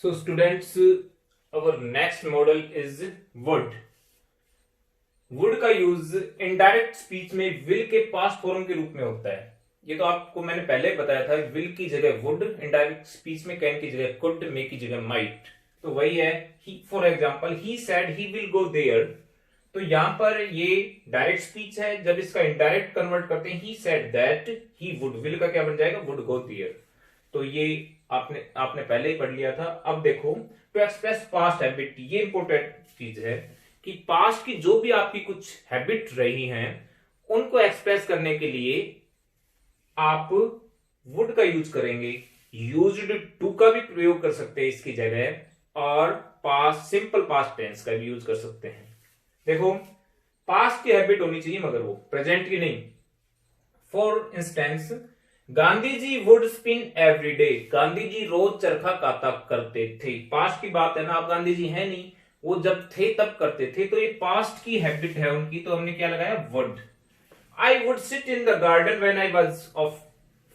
So students, our next model is would. Would का use indirect speech में will के past form के रूप में होता है। ये तो आपको मैंने पहले बताया था, विल की जगह वुड, इनडायरेक्ट स्पीच में कैन की जगह कुड, मे की जगह माइट। तो वही है। For example he said he will go there. तो यहां पर ये डायरेक्ट स्पीच है। जब इसका इनडायरेक्ट कन्वर्ट करते हैं, he said that he would, will का क्या बन जाएगा, वुड गो देयर। तो ये आपने आपने पहले ही पढ़ लिया था। अब देखो, टू एक्सप्रेस पास्ट हैबिट, ये इंपॉर्टेंट चीज है कि पास्ट की जो भी आपकी कुछ हैबिट रही हैं उनको एक्सप्रेस करने के लिए आप वुड का यूज करेंगे। यूज्ड टू का भी प्रयोग कर सकते हैं इसकी जगह, और पास्ट, सिंपल पास्ट टेंस का भी यूज कर सकते हैं। देखो, पास्ट की हैबिट होनी चाहिए मगर वो प्रेजेंट की नहीं। For instance, Gandhi ji would spin every day, Gandhi ji रोज चरखा काता करते थे। पास्ट की बात है ना, अब गांधी जी है नहीं, वो जब थे तब करते थे, तो ये पास्ट की हैबिट है उनकी, तो हमने क्या लगाया, would. I would sit in the garden when I was of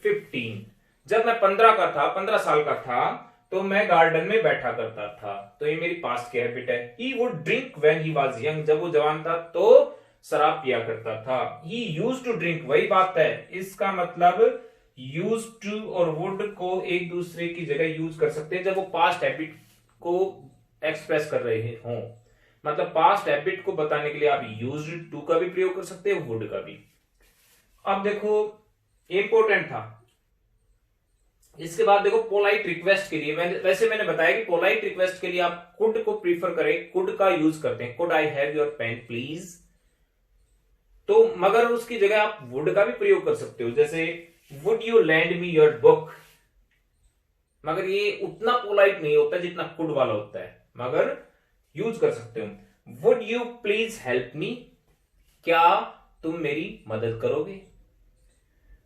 15, जब मैं 15 साल का था तो मैं गार्डन में बैठा करता था। तो ये मेरी पास्ट की हैबिट है। He would drink when he was young, जब वो जवान था तो शराब पिया करता था। ही यूज्ड टू ड्रिंक, वही बात है। इसका मतलब यूज टू और वुड को एक दूसरे की जगह यूज कर सकते हैं जब वो पास्ट हैबिट को एक्सप्रेस कर रहे हों। मतलब पास्ट हैबिट को बताने के लिए आप यूज्ड टू का भी प्रयोग कर सकते हैं, वुड का भी। अब देखो, इंपॉर्टेंट था। इसके बाद देखो, पोलाइट रिक्वेस्ट के लिए वैसे मैंने बताया कि पोलाइट रिक्वेस्ट के लिए आप कुड को प्रीफर करें, कुड का यूज करते हैं। Could I have your pen please. तो मगर उसकी जगह आप वुड का भी प्रयोग कर सकते हो, जैसे would you lend me your book. मगर ये उतना पोलाइट नहीं होता जितना कुड वाला होता है, मगर यूज कर सकते हो। Would you please help me, क्या तुम मेरी मदद करोगे।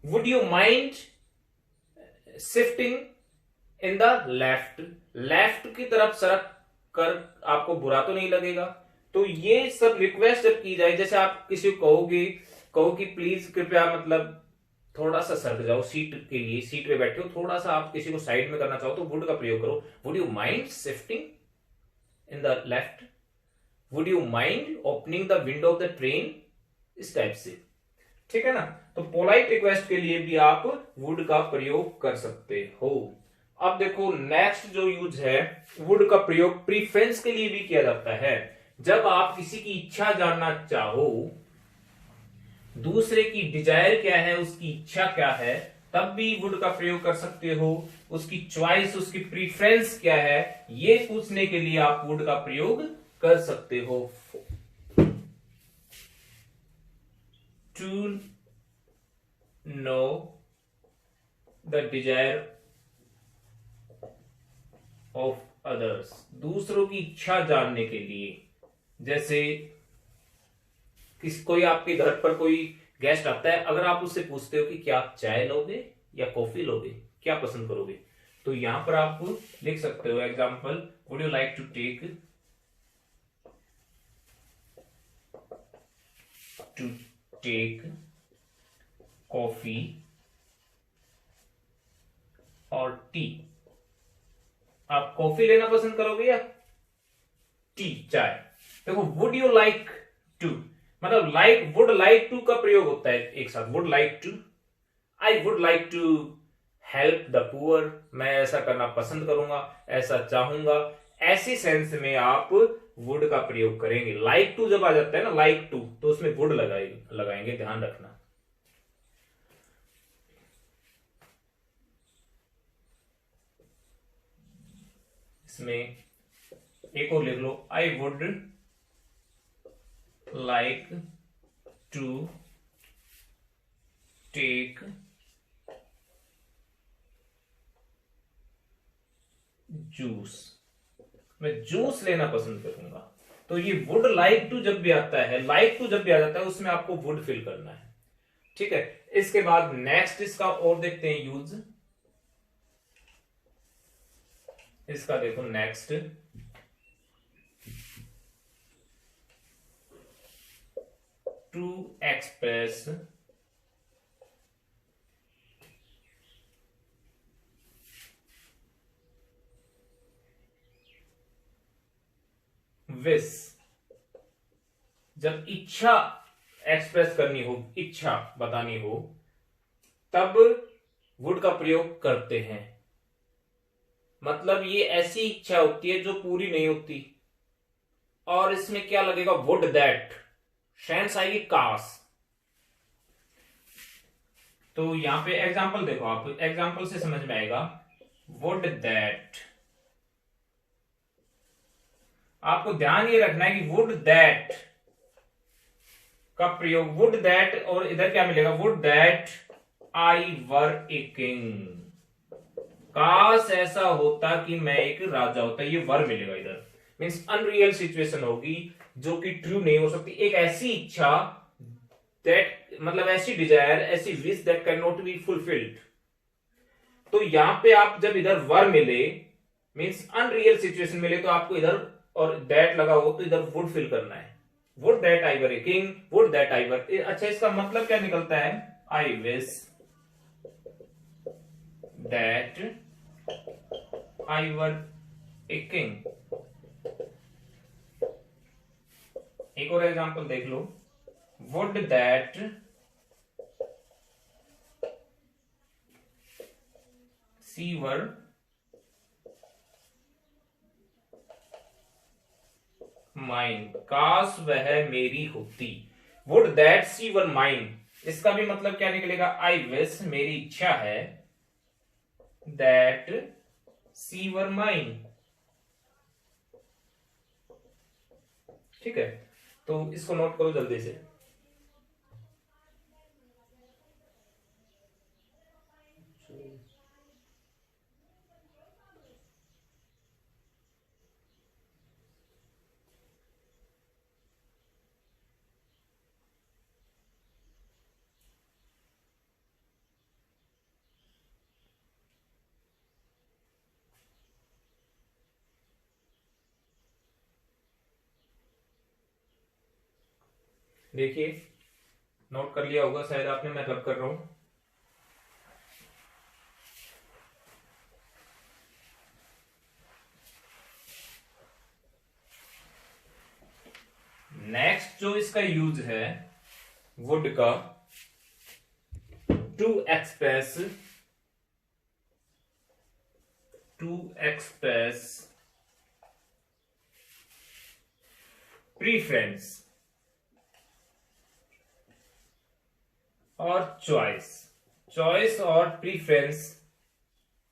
Would you mind shifting in the left, left की तरफ सरक कर आपको बुरा तो नहीं लगेगा। तो ये सब रिक्वेस्ट जब की जाए, जैसे आप किसी को कहो कि प्लीज कृपया, मतलब थोड़ा सा सरक जाओ सीट के लिए, सीट पे बैठे हो, थोड़ा सा आप किसी को साइड में करना चाहो तो वुड का प्रयोग करो। Would you mind shifting in the left, would you mind opening the window of the train, इस टाइप से। ठीक है ना। तो पोलाइट रिक्वेस्ट के लिए भी आप वुड का प्रयोग कर सकते हो। अब देखो, नेक्स्ट जो यूज है, वुड का प्रयोग प्रीफरेंस के लिए भी किया जाता है। जब आप किसी की इच्छा जानना चाहो, दूसरे की डिजायर क्या है, उसकी इच्छा क्या है, तब भी वुड का प्रयोग कर सकते हो। उसकी चॉइस, उसकी प्रीफरेंस क्या है, ये पूछने के लिए आप वुड का प्रयोग कर सकते हो। To know the desire of others, दूसरों की इच्छा जानने के लिए। जैसे कोई आपके घर पर कोई गेस्ट आता है, अगर आप उससे पूछते हो कि क्या आप चाय लोगे या कॉफी लोगे, क्या पसंद करोगे, तो यहां पर आप लिख सकते हो example, would you like to take coffee और टी। आप कॉफी लेना पसंद करोगे या टी, चाय। देखो, वुड यू लाइक टू, मतलब लाइक, वुड लाइक टू का प्रयोग होता है एक साथ। Would like to, I would like to help the poor, मैं ऐसा करना पसंद करूंगा, ऐसा चाहूंगा। ऐसी सेंस में आप वुड का प्रयोग करेंगे। लाइक टू जब आ जाता है ना, लाइक टू, तो उसमें वुड लगाएंगे, ध्यान रखना। इसमें एक और लिख लो, I would like to take juice, मैं जूस लेना पसंद करूंगा। तो ये वुड लाइक टू जब भी आता है, लाइक टू जब भी आ जाता है, उसमें आपको वुड फिल करना है। ठीक है। इसके बाद नेक्स्ट इसका और देखते हैं यूज। इसका देखो नेक्स्ट, टू एक्सप्रेस विश, जब इच्छा एक्सप्रेस करनी हो, इच्छा बतानी हो, तब वुड का प्रयोग करते हैं। मतलब ये ऐसी इच्छा होती है जो पूरी नहीं होती, और इसमें क्या लगेगा, वुड दैट, शेंस आएगी काश। तो यहां पे एग्जाम्पल देखो, आप एग्जाम्पल से समझ में आएगा। वुड दैट, आपको ध्यान ये रखना है कि वुड दैट का प्रयोग, वुड दैट, और इधर क्या मिलेगा, would that I were a king, काश ऐसा होता कि मैं एक राजा होता, ये वर मिलेगा इधर। मीन्स अनरियल सिचुएशन होगी जो कि ट्रू नहीं हो सकती, एक ऐसी इच्छा दैट, मतलब ऐसी डिजायर, ऐसी wish that can not be fulfilled. तो यहां पे आप जब इधर वर मिले, मीन्स अनरियल सिचुएशन मिले, तो आपको इधर और दैट लगा हो तो इधर वुड फिल करना है। Would that I were a king, would that I were, अच्छा इसका मतलब क्या निकलता है, I wish that I were a king. एक और एग्जांपल देख लो, would that she were mine, काश वह मेरी होती, would that she were mine. इसका भी मतलब क्या निकलेगा, आई विश, मेरी इच्छा है, दैट सी वर माइन। ठीक है, तो इसको नोट करो जल्दी से। देखिए, नोट कर लिया होगा शायद आपने, मैं रब कर रहा हूं। नेक्स्ट जो इसका यूज है वुड का, टू एक्सप्रेस प्रीफरेंस और चॉइस और प्रीफरेंस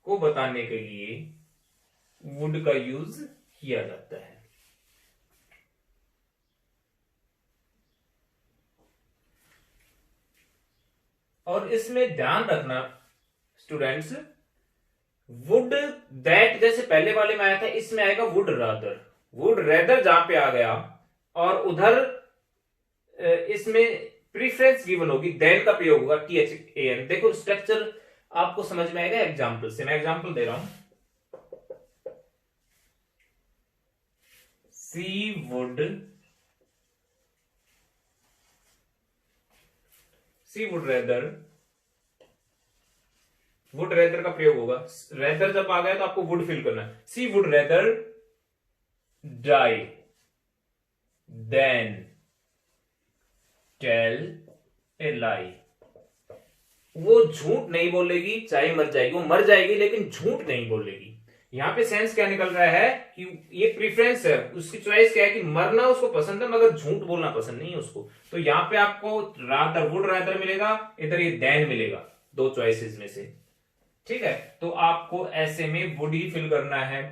को बताने के लिए वुड का यूज किया जाता है। और इसमें ध्यान रखना स्टूडेंट्स, वुड दैट जैसे पहले वाले में आया था, इसमें आएगा वुड रादर। वुड रेदर जहां पे आ गया, और उधर इसमें प्रीफरेंस गिवन होगी, देन का प्रयोग होगा, THAN। देखो स्ट्रक्चर आपको समझ में आएगा एग्जाम्पल से, मैं एग्जाम्पल दे रहा हूं। सी वुड रेदर, वुड रेदर का प्रयोग होगा, रेदर जब आ गया तो आपको वुड फिल करना है। She would rather die than tell a lie. वो झूठ नहीं बोलेगी चाहे मर जाएगी, वो मर जाएगी लेकिन झूठ नहीं बोलेगी। यहां पे सेंस क्या निकल रहा है कि ये प्रीफरेंस है, उसकी चॉइस क्या है कि मरना उसको पसंद है मगर झूठ बोलना पसंद नहीं है उसको। तो यहां पे आपको रादर, वुड रादर मिलेगा, इधर ये देन मिलेगा, दो चॉइसेस में से। ठीक है, तो आपको ऐसे में वुड ही फिल करना है।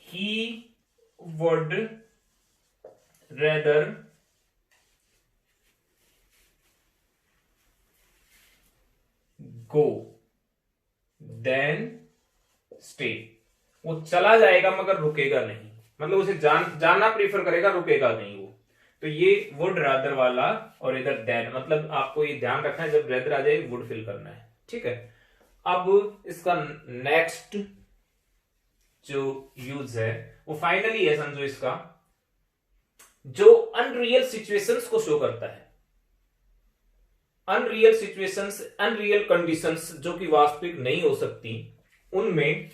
He would rather go than stay. वो चला जाएगा मगर रुकेगा नहीं, मतलब उसे जाना प्रीफर करेगा, रुकेगा नहीं वो। तो ये वुड रादर वाला और इधर देन, मतलब आपको ये ध्यान रखना है जब रेदर आ जाए वुड फिल करना है। ठीक है, अब इसका नेक्स्ट जो यूज है वो फाइनली है, समझो इसका, जो अनरियल सिचुएशंस को शो करता है। अनरियल सिचुएशंस, अनरियल कंडीशंस जो कि वास्तविक नहीं हो सकती, उनमें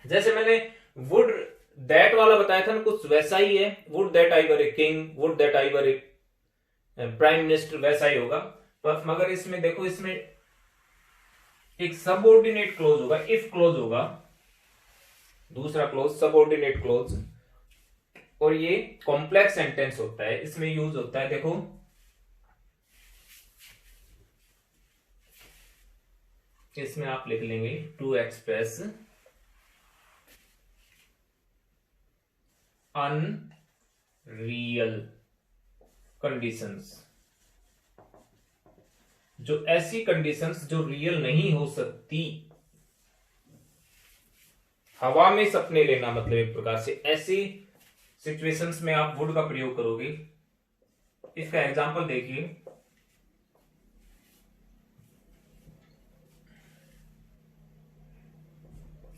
जैसे मैंने वुड दैट वाला बताया था ना, कुछ वैसा ही है, would that I were a king, would that I were A prime minister, वैसा ही होगा। पर मगर इसमें देखो, इसमें एक सबऑर्डिनेट क्लोज होगा, इफ क्लोज होगा, दूसरा क्लोज सबऑर्डिनेट क्लोज, और ये कॉम्प्लेक्स सेंटेंस होता है, इसमें यूज होता है, देखो इसमें आप लिख लेंगे टू एक्सप्रेस अनरियल कंडीशंस, जो ऐसी कंडीशंस जो रियल नहीं हो सकती। हवा में सपने लेना मतलब एक प्रकार से ऐसी सिचुएशंस में आप वुड का प्रयोग करोगे। इसका एग्जांपल देखिए,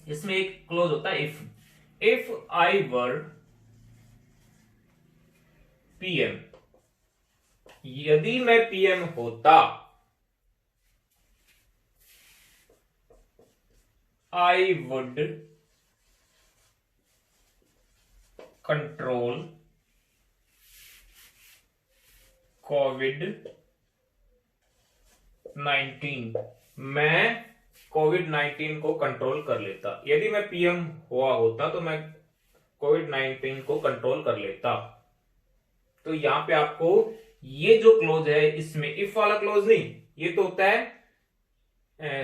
इसमें एक क्लोज होता है इफ आई वर पीएम, यदि मैं पीएम होता, आई वुड कंट्रोल कोविड-19, मैं कोविड-19 को कंट्रोल कर लेता। यदि मैं पीएम हुआ होता तो मैं कोविड-19 को कंट्रोल कर लेता। तो यहां पे आपको ये जो क्लोज है, इसमें इफ वाला क्लोज नहीं, ये तो होता है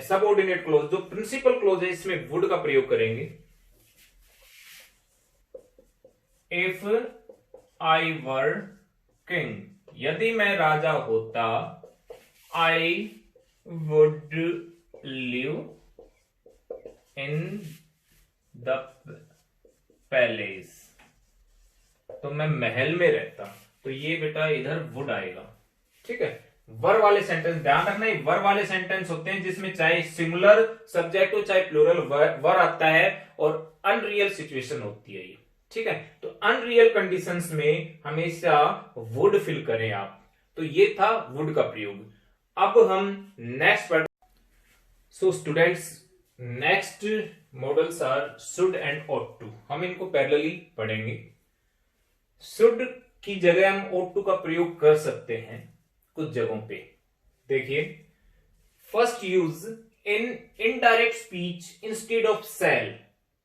सबऑर्डिनेट क्लोज। जो प्रिंसिपल क्लोज है इसमें वुड का प्रयोग करेंगे। इफ आई वर किंग, यदि मैं राजा होता, I would live in the palace, तो मैं महल में रहता। तो ये बेटा इधर वुड आएगा, ठीक है। वर वाले सेंटेंस ध्यान रखना, ये वर वाले सेंटेंस होते हैं जिसमें चाहे सिंगुलर सब्जेक्ट हो चाहे प्लूरल वर आता है और अनरियल सिचुएशन होती है ये, ठीक है। तो अनरियल कंडीशंस में हमेशा वुड फिल करें आप। तो ये था वुड का प्रयोग। अब हम नेक्स्ट पढ़। So students, next modals are should and ought to। हम इनको पैरेलली पढ़ेंगे। शुड की जगह हम ought to का प्रयोग कर सकते हैं कुछ जगहों पे। देखिए, first use in indirect speech instead of shall.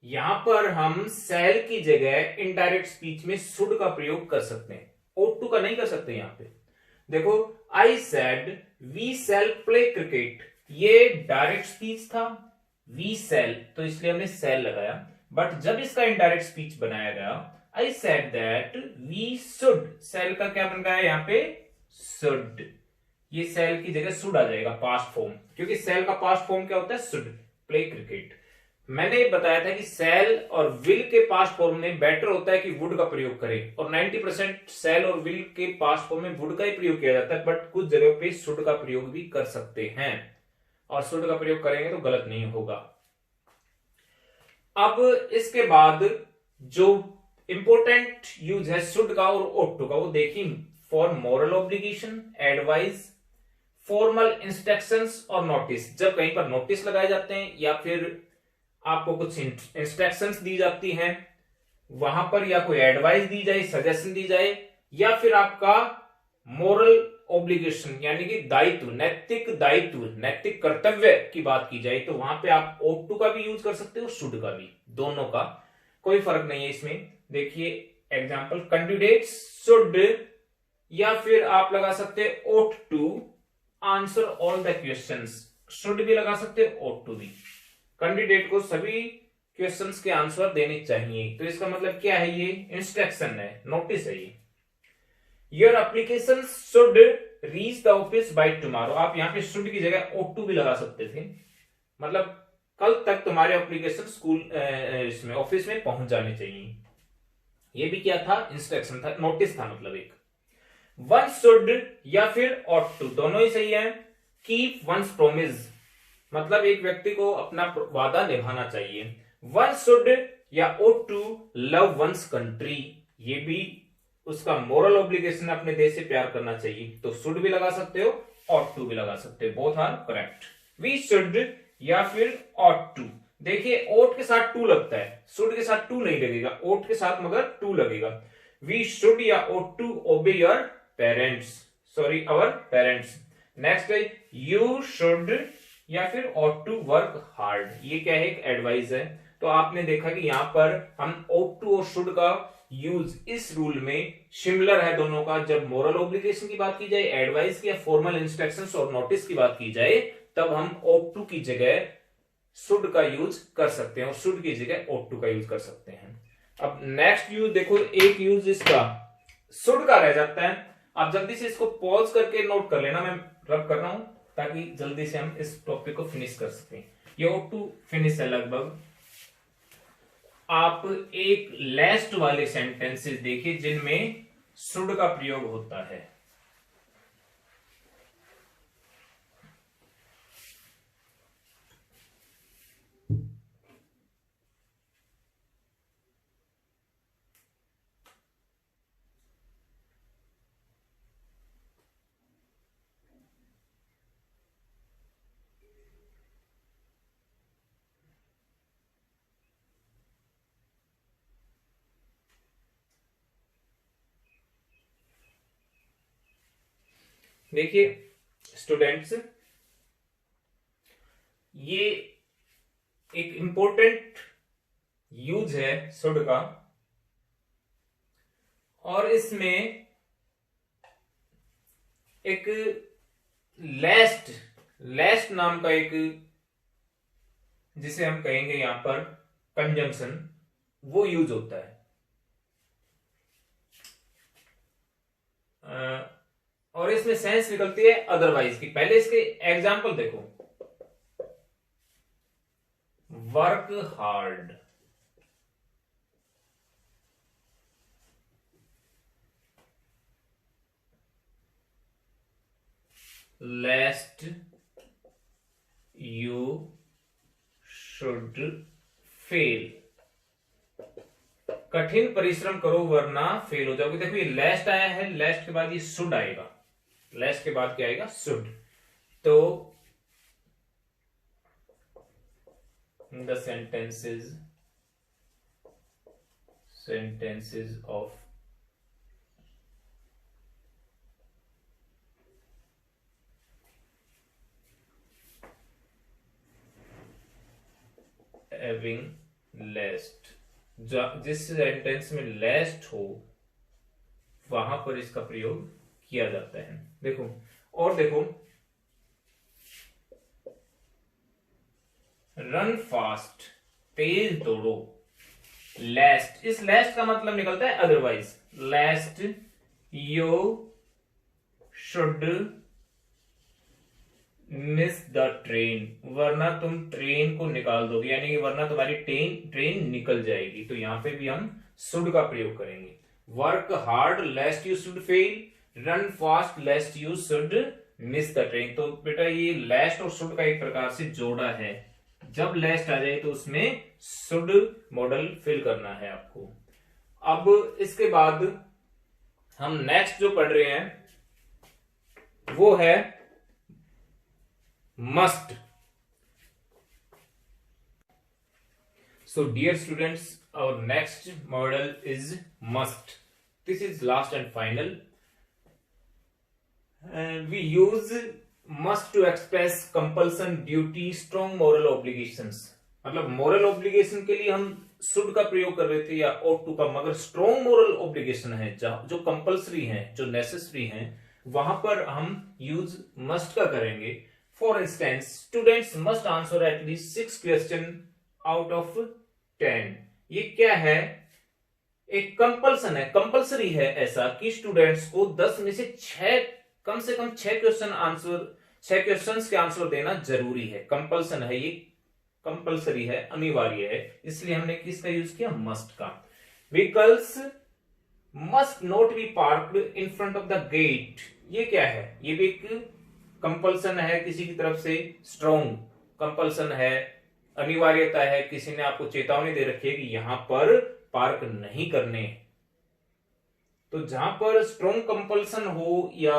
यहां पर हम शैल की जगह इनडायरेक्ट स्पीच में शुड का प्रयोग कर सकते हैं, ought to का नहीं कर सकते। यहां पे देखो, I said we shall play cricket, ये डायरेक्ट स्पीच था, वी शैल, तो इसलिए हमने शैल लगाया। बट जब इसका इनडायरेक्ट स्पीच बनाया गया, I said that we should, shall का क्या बन गया यहां पे, शुड। ये शैल की जगह शुड आ जाएगा पास्ट फॉर्म, क्योंकि शैल का पास्ट फॉर्म क्या होता है, शुड प्ले क्रिकेट। मैंने ये बताया था कि शैल और विल के पास्ट फॉर्म में बेटर होता है कि वुड का प्रयोग करें, और 90% शैल और विल के पास्ट फॉर्म में वुड का ही प्रयोग किया जाता है। बट कुछ जगह पे शुड का प्रयोग भी कर सकते हैं, और शुड का प्रयोग करेंगे तो गलत नहीं होगा। अब इसके बाद जो इंपॉर्टेंट यूज है शुड का और ought to का, वो देखिए। For moral obligation, advice, formal instructions और नोटिस। जब कहीं पर नोटिस लगाए जाते हैं या फिर आपको कुछ इंस्ट्रक्शंस दी जाती हैं, वहां पर या कोई एडवाइस दी जाए, सजेशन दी जाए, या फिर आपका मोरल ऑब्लिगेशन यानी कि दायित्व, नैतिक दायित्व, नैतिक कर्तव्य की बात की जाए, तो वहां पे आप ought to का भी यूज कर सकते हो, शुड का भी, दोनों का कोई फर्क नहीं है इसमें। देखिए एग्जाम्पल, कैंडिडेट्स शुड, या फिर आप लगा सकते ought to answer all the questions, should भी लगा सकते ought to भी। कैंडिडेट को सभी क्वेश्चंस के आंसर देने चाहिए, तो इसका मतलब क्या है, ये इंस्ट्रक्शन है, नोटिस है ये। Your application should reach the office by tomorrow, आप यहाँ पे शुड की जगह ought to भी लगा सकते थे, मतलब कल तक तुम्हारे एप्लीकेशन स्कूल इसमें ऑफिस में पहुंच जाने चाहिए। ये भी क्या था, इंस्ट्रक्शन था, नोटिस था, मतलब एक। वन शुड या फिर ought to दोनों ही सही है। कीप वंस प्रोमिस, मतलब एक व्यक्ति को अपना वादा निभाना चाहिए। वन शुड या ought to love one's country, ये भी उसका मोरल ऑब्लिगेशन, अपने देश से प्यार करना चाहिए, तो शुड भी लगा सकते हो ought to भी लगा सकते हो, both are correct. We should या फिर ought to, देखिए ओट के साथ टू लगता है, शुड के साथ टू नहीं लगेगा, ओट के साथ मगर टू लगेगा। वी शुड या ought to obey your parents, sorry our parents. Next है यू शुड या फिर ought टू वर्क हार्ड, ये क्या है, एक एडवाइस है। तो आपने देखा कि यहां पर हम ought टू और शुड का यूज इस रूल में सिमिलर है दोनों का। जब मोरल ऑब्लिगेशन की बात की जाए, एडवाइस की या फॉर्मल इंस्ट्रक्शंस और नोटिस की बात की जाए, तब हम ought टू की जगह शुड का यूज कर सकते हैं और शुड की जगह ought टू का यूज कर सकते हैं। अब नेक्स्ट यूज देखो, एक यूज इसका शुड का रह जाता है। आप जल्दी से इसको पॉज करके नोट कर लेना, मैं रब कर रहा हूं ताकि जल्दी से हम इस टॉपिक को फिनिश कर सकें। ये ought टू फिनिश है लगभग। आप एक लास्ट वाले सेंटेंसेस देखिए जिनमें शुड का प्रयोग होता है। देखिए स्टूडेंट्स, ये एक इंपॉर्टेंट यूज है शुड का, और इसमें एक लास्ट नाम का एक, जिसे हम कहेंगे यहां पर कंजंक्शन, वो यूज होता है। और इसमें सेंस निकलती है अदरवाइज की। पहले इसके एग्जाम्पल देखो, work hard, लेस्ट you should fail, कठिन परिश्रम करो वरना फेल हो जाओगे। देखो ये लेस्ट आया है, लेस्ट के बाद ये शुड आएगा, लेस्ट के बाद क्या आएगा, शुड। तो the sentences of having last, जिस सेंटेंस में लास्ट हो वहां पर इसका प्रयोग किया जाता है। देखो और देखो, रन फास्ट, तेज दौड़ो, लास्ट, इस लास्ट का मतलब निकलता है otherwise. Last you should miss the train, वरना तुम ट्रेन को निकाल दोगे, यानी कि वरना तुम्हारी ट्रेन निकल जाएगी। तो यहां पे भी हम शुड का प्रयोग करेंगे। Work hard लेस्ट you should fail, run fast लेस्ट you should miss the train. तो बेटा ये लेस्ट और शुड का एक प्रकार से जोड़ा है। जब लेस्ट आ जाए तो उसमें शुड मॉडल फिल करना है आपको। अब इसके बाद हम नेक्स्ट जो पढ़ रहे हैं वो है must. So dear students, our next model is must. This is last and final. We use must to express compulsion, duty, strong moral obligations. मतलब मोरल ऑब्लिगेशन के लिए हम शुड का प्रयोग कर रहे थे या ought to का, मगर स्ट्रॉन्ग मोरल ऑब्लिगेशन है जो कंपल्सरी है, जो नेसेसरी है, वहां पर हम यूज मस्ट का करेंगे। For instance, students must answer at least 6 questions out of 10. ये क्या है, एक कंपल्सन है, कंपल्सरी है ऐसा कि स्टूडेंट्स को 10 में से 6, कम से कम 6 क्वेश्चंस के आंसर देना जरूरी है। कंपल्सन है, ये कंपल्सरी है, अनिवार्य है, इसलिए हमने किसका यूज किया, मस्ट का। Vehicles must not be parked in front of the gate, ये क्या है, ये भी एक कंपल्सन है किसी की तरफ से, स्ट्रॉन्ग कंपल्सन है, अनिवार्यता है, किसी ने आपको चेतावनी दे रखी है कि यहां पर पार्क नहीं करने। तो जहां पर स्ट्रॉन्ग कंपल्सन हो या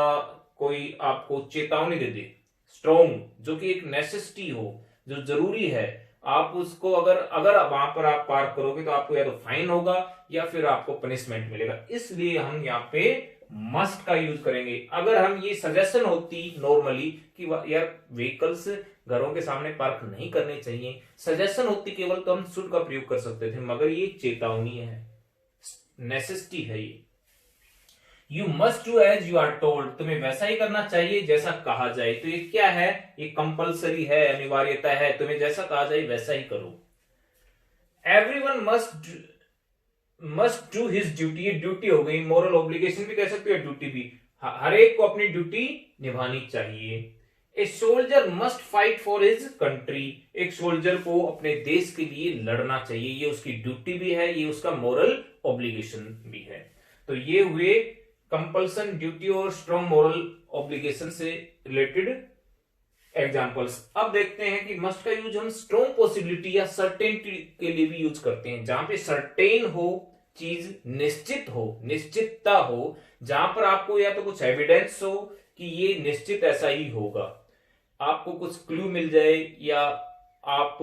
कोई आपको चेतावनी दे दे, स्ट्रॉन्ग जो कि एक नेसेसिटी हो, जो जरूरी है, आप उसको अगर अगर वहां पर आप पार्क करोगे तो आपको या तो फाइन होगा या फिर आपको पनिशमेंट मिलेगा। इसलिए हम यहाँ पे मस्ट का यूज करेंगे। अगर हम ये सजेशन होती नॉर्मली कि यार व्हीकल्स घरों के सामने पार्क नहीं करने चाहिए, सजेशन होती केवल, तो हम शुड का प्रयोग कर सकते थे, मगर ये चेतावनी है, नेसेसिटी है ये। You must do as you are told, तुम्हें वैसा ही करना चाहिए जैसा कहा जाए। तो ये क्या है, ये कंपलसरी है, अनिवार्यता है, तुम्हें जैसा कहा जाए वैसा ही करो। Everyone must do his duty, ये ड्यूटी हो गई, मोरल ऑब्लिगेशन भी कह सकते हो, ड्यूटी भी, हर एक को अपनी ड्यूटी निभानी चाहिए। A soldier must fight for his country, एक सोल्जर को अपने देश के लिए लड़ना चाहिए, ये उसकी ड्यूटी भी है, ये उसका मोरल ऑब्लिगेशन भी है। तो ये हुए कंपल्सन, ड्यूटी और स्ट्रॉन्ग मोरल ऑब्लिगेशन से रिलेटेड एग्जाम्पल्स। अब देखते हैं कि मस्ट का यूज हम स्ट्रॉन्ग पॉसिबिलिटी या सर्टेनिटी के लिए भी यूज करते हैं, जहां पे सर्टेन हो, चीज निश्चित हो, निश्चितता हो, जहां पर आपको या तो कुछ एविडेंस हो कि ये निश्चित ऐसा ही होगा, आपको कुछ क्लू मिल जाए या आप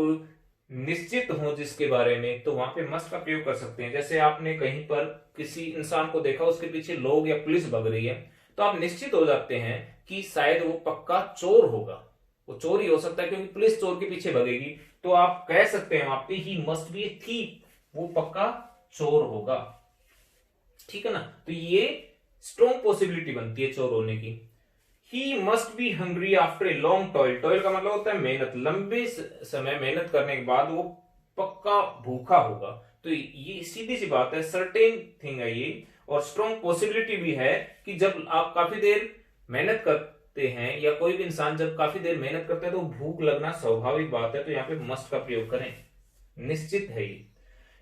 निश्चित हो जिसके बारे में, तो वहां पे मस्ट का प्रयोग कर सकते हैं। जैसे आपने कहीं पर किसी इंसान को देखा, उसके पीछे लोग या पुलिस भग रही है, तो आप निश्चित हो जाते हैं कि शायद वो पक्का चोर होगा, वो चोर ही हो सकता है क्योंकि पुलिस चोर के पीछे भगेगी। तो आप कह सकते हैं वहां पे he must be a thief, वो पक्का चोर होगा, ठीक है ना। तो ये स्ट्रॉन्ग पॉसिबिलिटी बनती है चोर होने की। He must be hungry after a long toil, toil का मतलब होता है मेहनत, लंबे समय मेहनत करने के बाद वो पक्का भूखा होगा। तो ये सीधी सी बात है, सर्टेन थिंग है ये। और स्ट्रॉन्ग पॉसिबिलिटी भी है कि जब आप काफी देर मेहनत करते हैं या कोई भी इंसान जब काफी देर मेहनत करता है तो भूख लगना स्वाभाविक बात है। तो यहाँ पे मस्ट का प्रयोग करें, निश्चित है ये।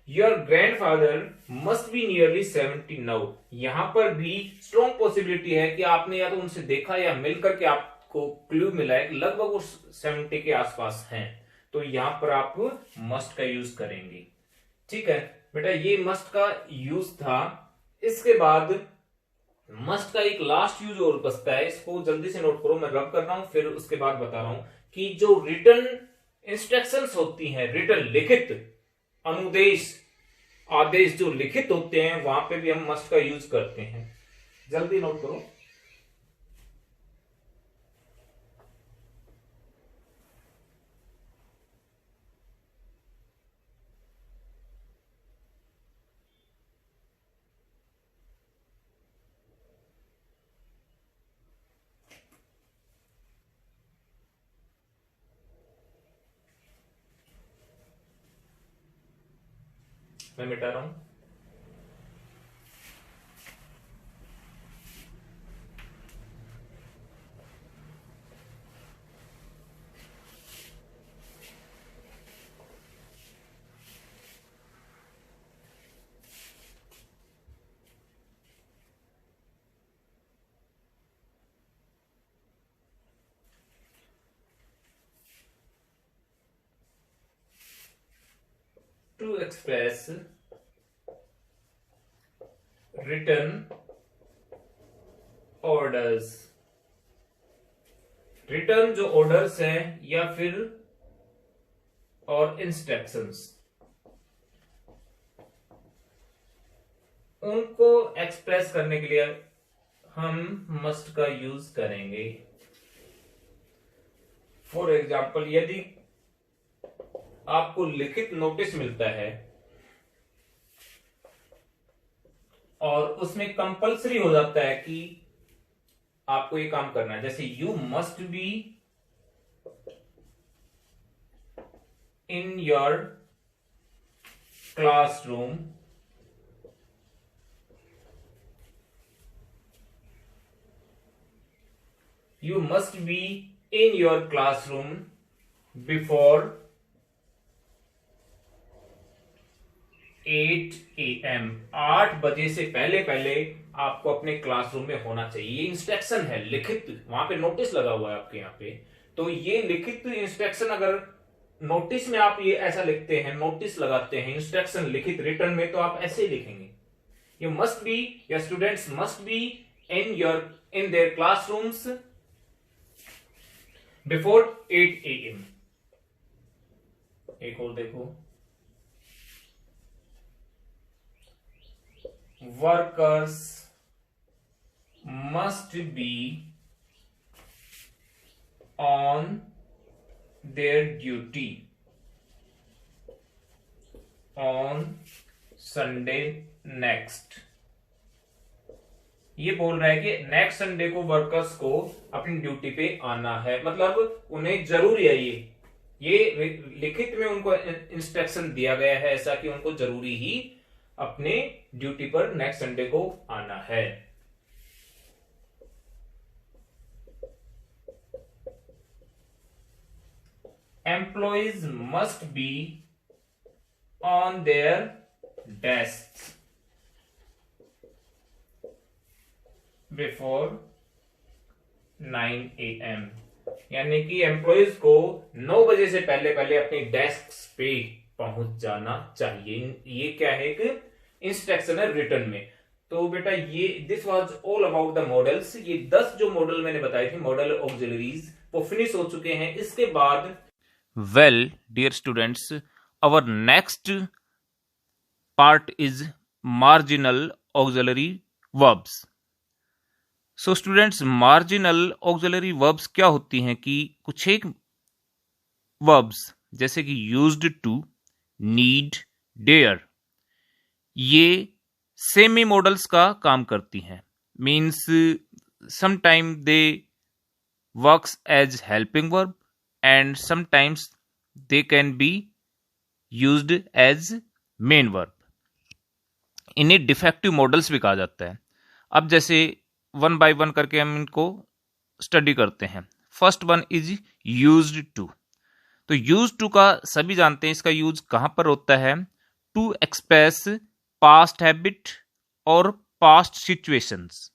Your grandfather must be nearly 70 now, यहां पर भी स्ट्रॉन्ग पॉसिबिलिटी है कि आपने या तो उनसे देखा या मिलकर के आपको क्लू मिला है कि लगभग वो 70 के आसपास हैं। तो यहां पर आप मस्ट का यूज करेंगे, ठीक है बेटा। ये मस्ट का यूज था। इसके बाद मस्ट का एक लास्ट यूज और बचता है, इसको जल्दी से नोट करो, मैं रब कर रहा हूं फिर उसके बाद बता रहा हूं कि जो रिटर्न इंस्ट्रक्शंस होती हैं, रिटर्न लिखित अनुदेश आदेश जो लिखित होते हैं, वहां पे भी हम मस्ट का यूज करते हैं, जल्दी नोट करो। मैं मिटा रहा हूं। To express return orders, return जो ऑर्डर्स हैं या फिर और इंस्ट्रक्शंस, उनको एक्सप्रेस करने के लिए हम मस्ट का यूज करेंगे। फॉर एग्जाम्पल, यदि आपको लिखित नोटिस मिलता है और उसमें कंपलसरी हो जाता है कि आपको ये काम करना है, जैसे you must be in your classroom you must be in your classroom before 8 AM, 8 बजे से पहले पहले आपको अपने क्लासरूम में होना चाहिए। ये इंस्ट्रक्शन है लिखित, वहां पे नोटिस लगा हुआ है आपके यहाँ पे, तो ये लिखित इंस्ट्रक्शन, अगर नोटिस में आप ये ऐसा लिखते हैं, नोटिस लगाते हैं, इंस्ट्रक्शन लिखित रिटर्न में, तो आप ऐसे ही लिखेंगे, you must be, your students must be in their classrooms before 8 AM, एक और देखो, workers must be on their duty on Sunday next. ये बोल रहा है कि नेक्स्ट संडे को वर्कर्स को अपनी ड्यूटी पे आना है, मतलब उन्हें जरूरी है, ये लिखित में उनको इंस्ट्रक्शन दिया गया है ऐसा कि उनको जरूरी ही अपने ड्यूटी पर नेक्स्ट संडे को आना है। Employees must be on their desk before 9 AM, यानी कि एम्प्लॉइज को 9 बजे से पहले पहले अपनी डेस्क पे पहुंच जाना चाहिए। ये क्या है, एक इंस्ट्रक्शन है रिटर्न में। तो बेटा ये this was all about the models. ये 10 जो मॉडल मैंने बताए थे, मॉडल ऑक्सिलरीज, वो फिनिश हो चुके हैं। इसके बाद well dear students, our next part is marginal auxiliary verbs. So students, marginal auxiliary verbs क्या होती हैं कि कुछ एक वर्ब्स जैसे कि यूज्ड टू, नीड, डेयर, ये सेमी मॉडल्स का काम करती हैं। Means sometime they works as helping verb and sometimes they can be used as main verb. इन्हें डिफेक्टिव मॉडल्स भी कहा जाता है। अब जैसे वन बाय वन करके हम इनको स्टडी करते हैं। First one is used to. तो यूज टू का सभी जानते हैं, इसका यूज कहां पर होता है, टू एक्सप्रेस पास्ट हैबिट और पास्ट सिचुएशंस।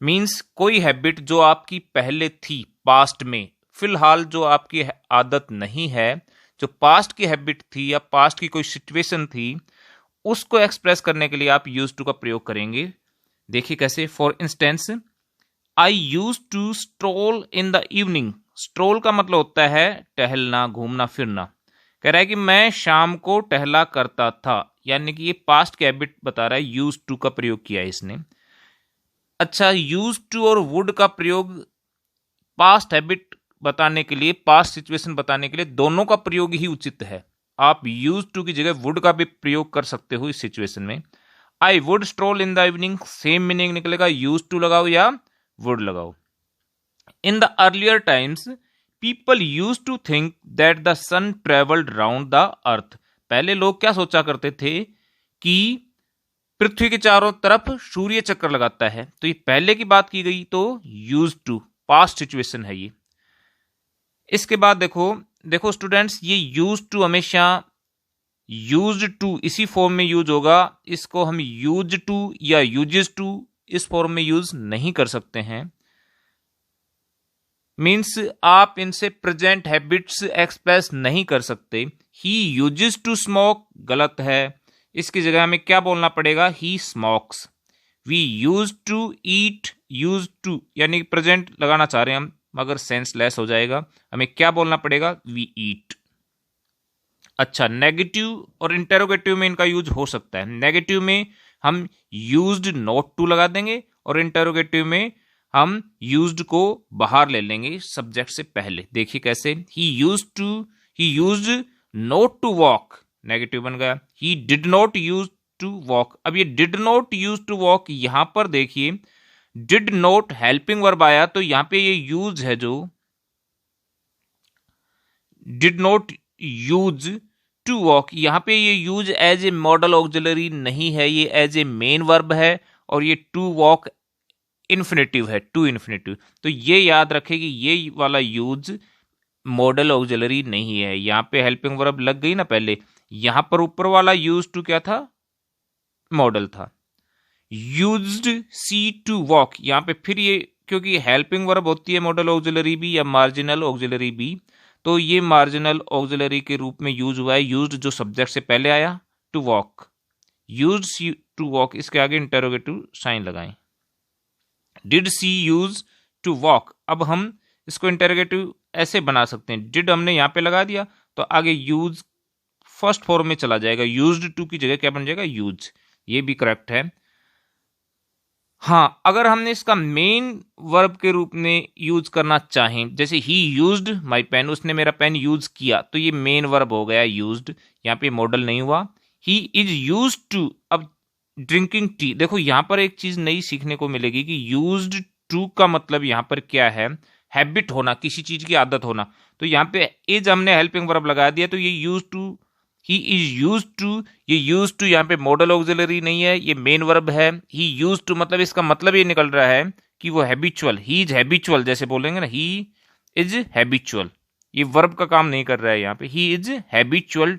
मींस कोई हैबिट जो आपकी पहले थी पास्ट में, फिलहाल जो आपकी आदत नहीं है, जो पास्ट की हैबिट थी या पास्ट की कोई सिचुएशन थी, उसको एक्सप्रेस करने के लिए आप यूज टू का प्रयोग करेंगे। देखिए कैसे। For instance, I use to stroll in the evening. Stroll का मतलब होता है टहलना, घूमना फिरना। कह रहा है कि मैं शाम को टहला करता था, यानी कि ये पास्ट की हैबिट बता रहा है, यूज टू का प्रयोग किया है इसने। अच्छा, यूज टू और वुड का प्रयोग पास्ट हैबिट बताने के लिए, पास्ट सिचुएशन बताने के लिए, दोनों का प्रयोग ही उचित है। आप यूज टू की जगह वुड का भी प्रयोग कर सकते हो इस सिचुएशन में। I would stroll in the evening, same meaning निकलेगा, यूज टू लगाओ या वुड लगाओ। In the earlier times people use to think that the sun travelled round the earth. पहले लोग क्या सोचा करते थे कि पृथ्वी के चारों तरफ सूर्य चक्कर लगाता है। तो ये पहले की बात की गई, तो यूज टू पास्ट सिचुएशन है ये। इसके बाद देखो स्टूडेंट्स, ये यूज टू हमेशा यूज टू इसी फॉर्म में यूज होगा। इसको हम यूज टू या यूजेस टू इस फॉर्म में यूज नहीं कर सकते हैं। मीन्स आप इनसे प्रेजेंट हैबिट्स एक्सप्रेस नहीं कर सकते। ही यूजेस टू स्मोक गलत है, इसकी जगह हमें क्या बोलना पड़ेगा, he smokes. We used to eat, used to यानी प्रेजेंट लगाना चाह रहे हैं हम, मगर सेंस लेस हो जाएगा, हमें क्या बोलना पड़ेगा, वी ईट। अच्छा, नेगेटिव और इंटेरोगेटिव में इनका यूज हो सकता है। नेगेटिव में हम यूज्ड नॉट टू लगा देंगे और इंटेरोगेटिव में हम यूज्ड को बाहर ले लेंगे सब्जेक्ट से पहले। देखिए कैसे। He used not to walk, negative बन गया। He did not use to walk. अब ये did not use to walk, यहां पर देखिए डिड नॉट हेल्पिंग वर्ब आया, तो यहां पे ये यूज है जो did not use to walk, यहां पे ये use as a modal auxiliary नहीं है, ये एज ए मेन वर्ब है। और ये टू वॉक इन्फिनेटिव है, टू इन्फिनेटिव। तो ये याद रखें कि ये वाला यूज मॉडल ऑक्सिलरी नहीं है। यहां पे हेल्पिंग वर्ब लग गई ना पहले, यहां पर ऊपर वाला यूज टू क्या था, मॉडल था। यूज्ड सी टू वॉक, यहां पे फिर ये क्योंकि हेल्पिंग वर्ब होती है मॉडल ऑक्सिलरी भी या मार्जिनल ऑक्सिलरी भी, तो ये मार्जिनल ऑक्सिलरी के रूप में यूज हुआ है। यूज्ड जो सब्जेक्ट से पहले आया, to walk, used she to walk, इसके आगे इंटरोगेटिव साइन लगाएं। Did she use to walk, अब हम इसको इंटरोगेटिव ऐसे बना सकते हैं। डिड हमने यहां पे लगा दिया, तो आगे यूज फर्स्ट फॉर्म में चला जाएगा, यूज्ड टू की जगह क्या बन जाएगा, यूज। ये भी करेक्ट है। हाँ, अगर हमने इसका मेन वर्ब के रूप में यूज करना चाहें, जैसे ही यूज्ड माई पेन, उसने मेरा पेन यूज किया, तो ये मेन वर्ब हो गया यूज्ड, यहाँ पे मॉडल नहीं हुआ। ही इज यूज्ड टू, अब ड्रिंकिंग टी, देखो यहां पर एक चीज नई सीखने को मिलेगी कि यूज्ड टू का मतलब यहां पर क्या है, हैबिट होना, किसी चीज की आदत होना। तो यहां पे इज हमने हेल्पिंग वर्ब लगा दिया, तो ये use to, he is use to, ये यूज टू यहाँ पे मॉडल ऑक्सिलरी नहीं है, ये मेन वर्ब है। ही यूज टू मतलब इसका मतलब ये निकल रहा है कि वो हैबिचुअल, ही इज हैबिचुअल, जैसे बोलेंगे ना, ही इज हैबिचुअल, ये वर्ब का काम नहीं कर रहा है यहाँ पे। He is habitual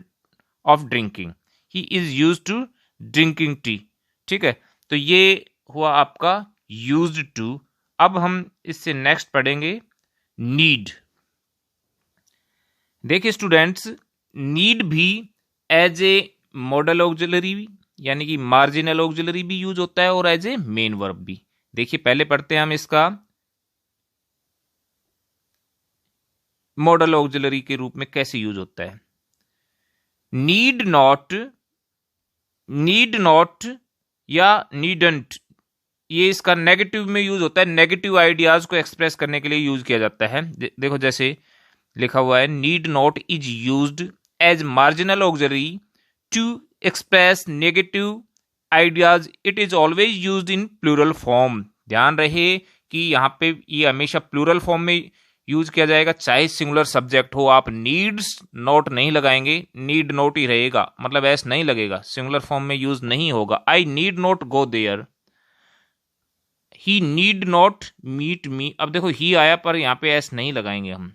of drinking, he is use to drinking tea. ठीक है, तो ये हुआ आपका यूज्ड टू। अब हम इससे नेक्स्ट पढ़ेंगे नीड। देखिए स्टूडेंट्स, नीड भी एज ए मॉडल ऑक्सिलरी यानी कि मार्जिनल ऑक्सिलरी भी यूज होता है और एज ए मेन वर्ब भी। देखिए पहले पढ़ते हैं हम इसका मॉडल ऑक्सिलरी के रूप में कैसे यूज होता है। नीड नॉट या नीडंट, ये इसका नेगेटिव में यूज होता है, नेगेटिव आइडियाज को एक्सप्रेस करने के लिए यूज किया जाता है। देखो जैसे लिखा हुआ है, need not is used as marginal auxiliary to express negative ideas, it is always used in plural form. ध्यान रहे कि यहाँ पे ये हमेशा प्लूरल फॉर्म में यूज किया जाएगा, चाहे सिंगुलर सब्जेक्ट हो। आप नीड्स नॉट नहीं लगाएंगे, नीड नॉट ही रहेगा, मतलब एस नहीं लगेगा, सिंगुलर फॉर्म में यूज नहीं होगा। I need not go there, he need not meet me. अब देखो ही आया पर यहाँ पे एस नहीं लगाएंगे हम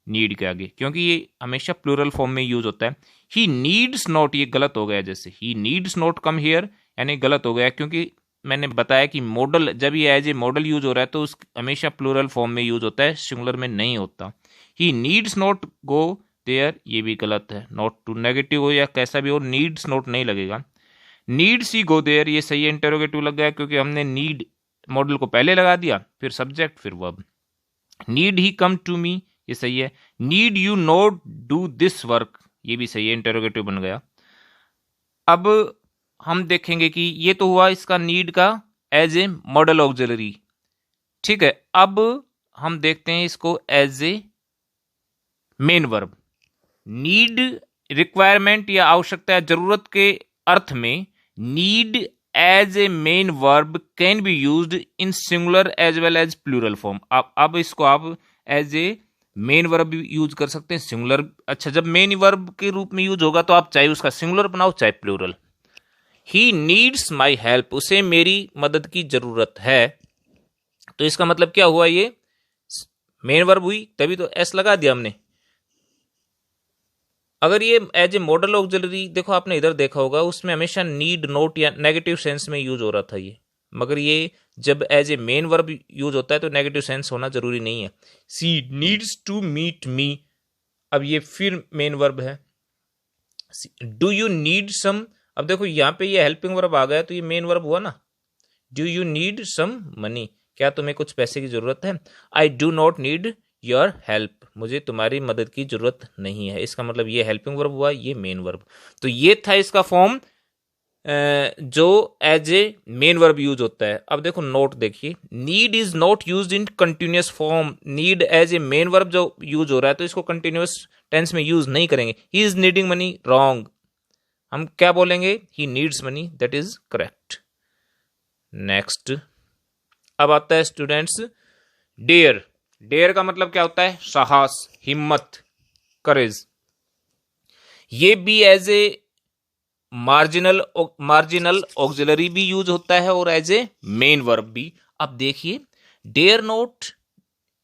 नीड के आगे, क्योंकि ये हमेशा प्लूरल फॉर्म में यूज होता है। ही नीड्स नॉट, ये गलत हो गया, जैसे ही नीड्स नॉट कम हियर, यानी गलत हो गया, क्योंकि मैंने बताया कि मॉडल जब ये एज ए मॉडल यूज हो रहा है तो उस हमेशा प्लूरल फॉर्म में यूज होता है, सिंगुलर में नहीं होता। He needs not go there, ये भी गलत है, नॉट टू नेगेटिव हो या कैसा भी हो, नीड्स नॉट नहीं लगेगा। नीड्स ही गो देयर, ये सही है, इंटरोगेटिव लग गया क्योंकि हमने नीड मॉडल को पहले लगा दिया, फिर सब्जेक्ट फिर verb. Need he come to me, ये सही है। Need you not do this work, ये भी सही है, इंटरोगेटिव बन गया। अब हम देखेंगे कि ये तो हुआ इसका नीड का एज ए मॉडल ऑक्सिलरी। ठीक है, अब हम देखते हैं इसको as a main verb. Need requirement या आवश्यकता या जरूरत के अर्थ में need as a main verb can be used in singular as well as plural form. अब इसको आप एज ए मेन वर्ब भी यूज कर सकते हैं, सिंगुलर। अच्छा, जब मेन वर्ब के रूप में यूज होगा तो आप चाहे उसका सिंगुलर बनाओ चाहे plural. He needs my help, उसे मेरी मदद की जरूरत है, तो इसका मतलब क्या हुआ, ये मेन वर्ब हुई, तभी तो एस लगा दिया हमने। अगर ये एज ए मॉडल ऑक्सिलरी, देखो आपने इधर देखा होगा, उसमें हमेशा नीड नोट या नेगेटिव सेंस में यूज हो रहा था ये, मगर ये जब as a main verb use होता है तो नेगेटिव सेंस होना जरूरी नहीं है। She needs to meet me, अब ये फिर मेन वर्ब है। डू यू नीड सम, अब देखो यहाँ पे ये हेल्पिंग वर्ब आ गया तो ये मेन वर्ब हुआ ना। Do you need some money, क्या तुम्हें कुछ पैसे की जरूरत है। I do not need your help, मुझे तुम्हारी मदद की जरूरत नहीं है, इसका मतलब ये हेल्पिंग वर्ब हुआ, ये मेन वर्ब। तो ये था इसका फॉर्म जो as a main verb use होता है। अब देखो नोट देखिए, need is not used in continuous form. Need as a main verb जो यूज हो रहा है तो इसको कंटिन्यूअस टेंस में यूज नहीं करेंगे। He is needing money, wrong, हम क्या बोलेंगे, he needs money, that is correct. Next, अब आता है स्टूडेंट्स डेयर। डेयर का मतलब क्या होता है, साहस, हिम्मत, करेज। ये भी एज ए मार्जिनल ऑक्सिलरी भी यूज होता है और एज ए मेन वर्ब भी। अब देखिए, डेयर नॉट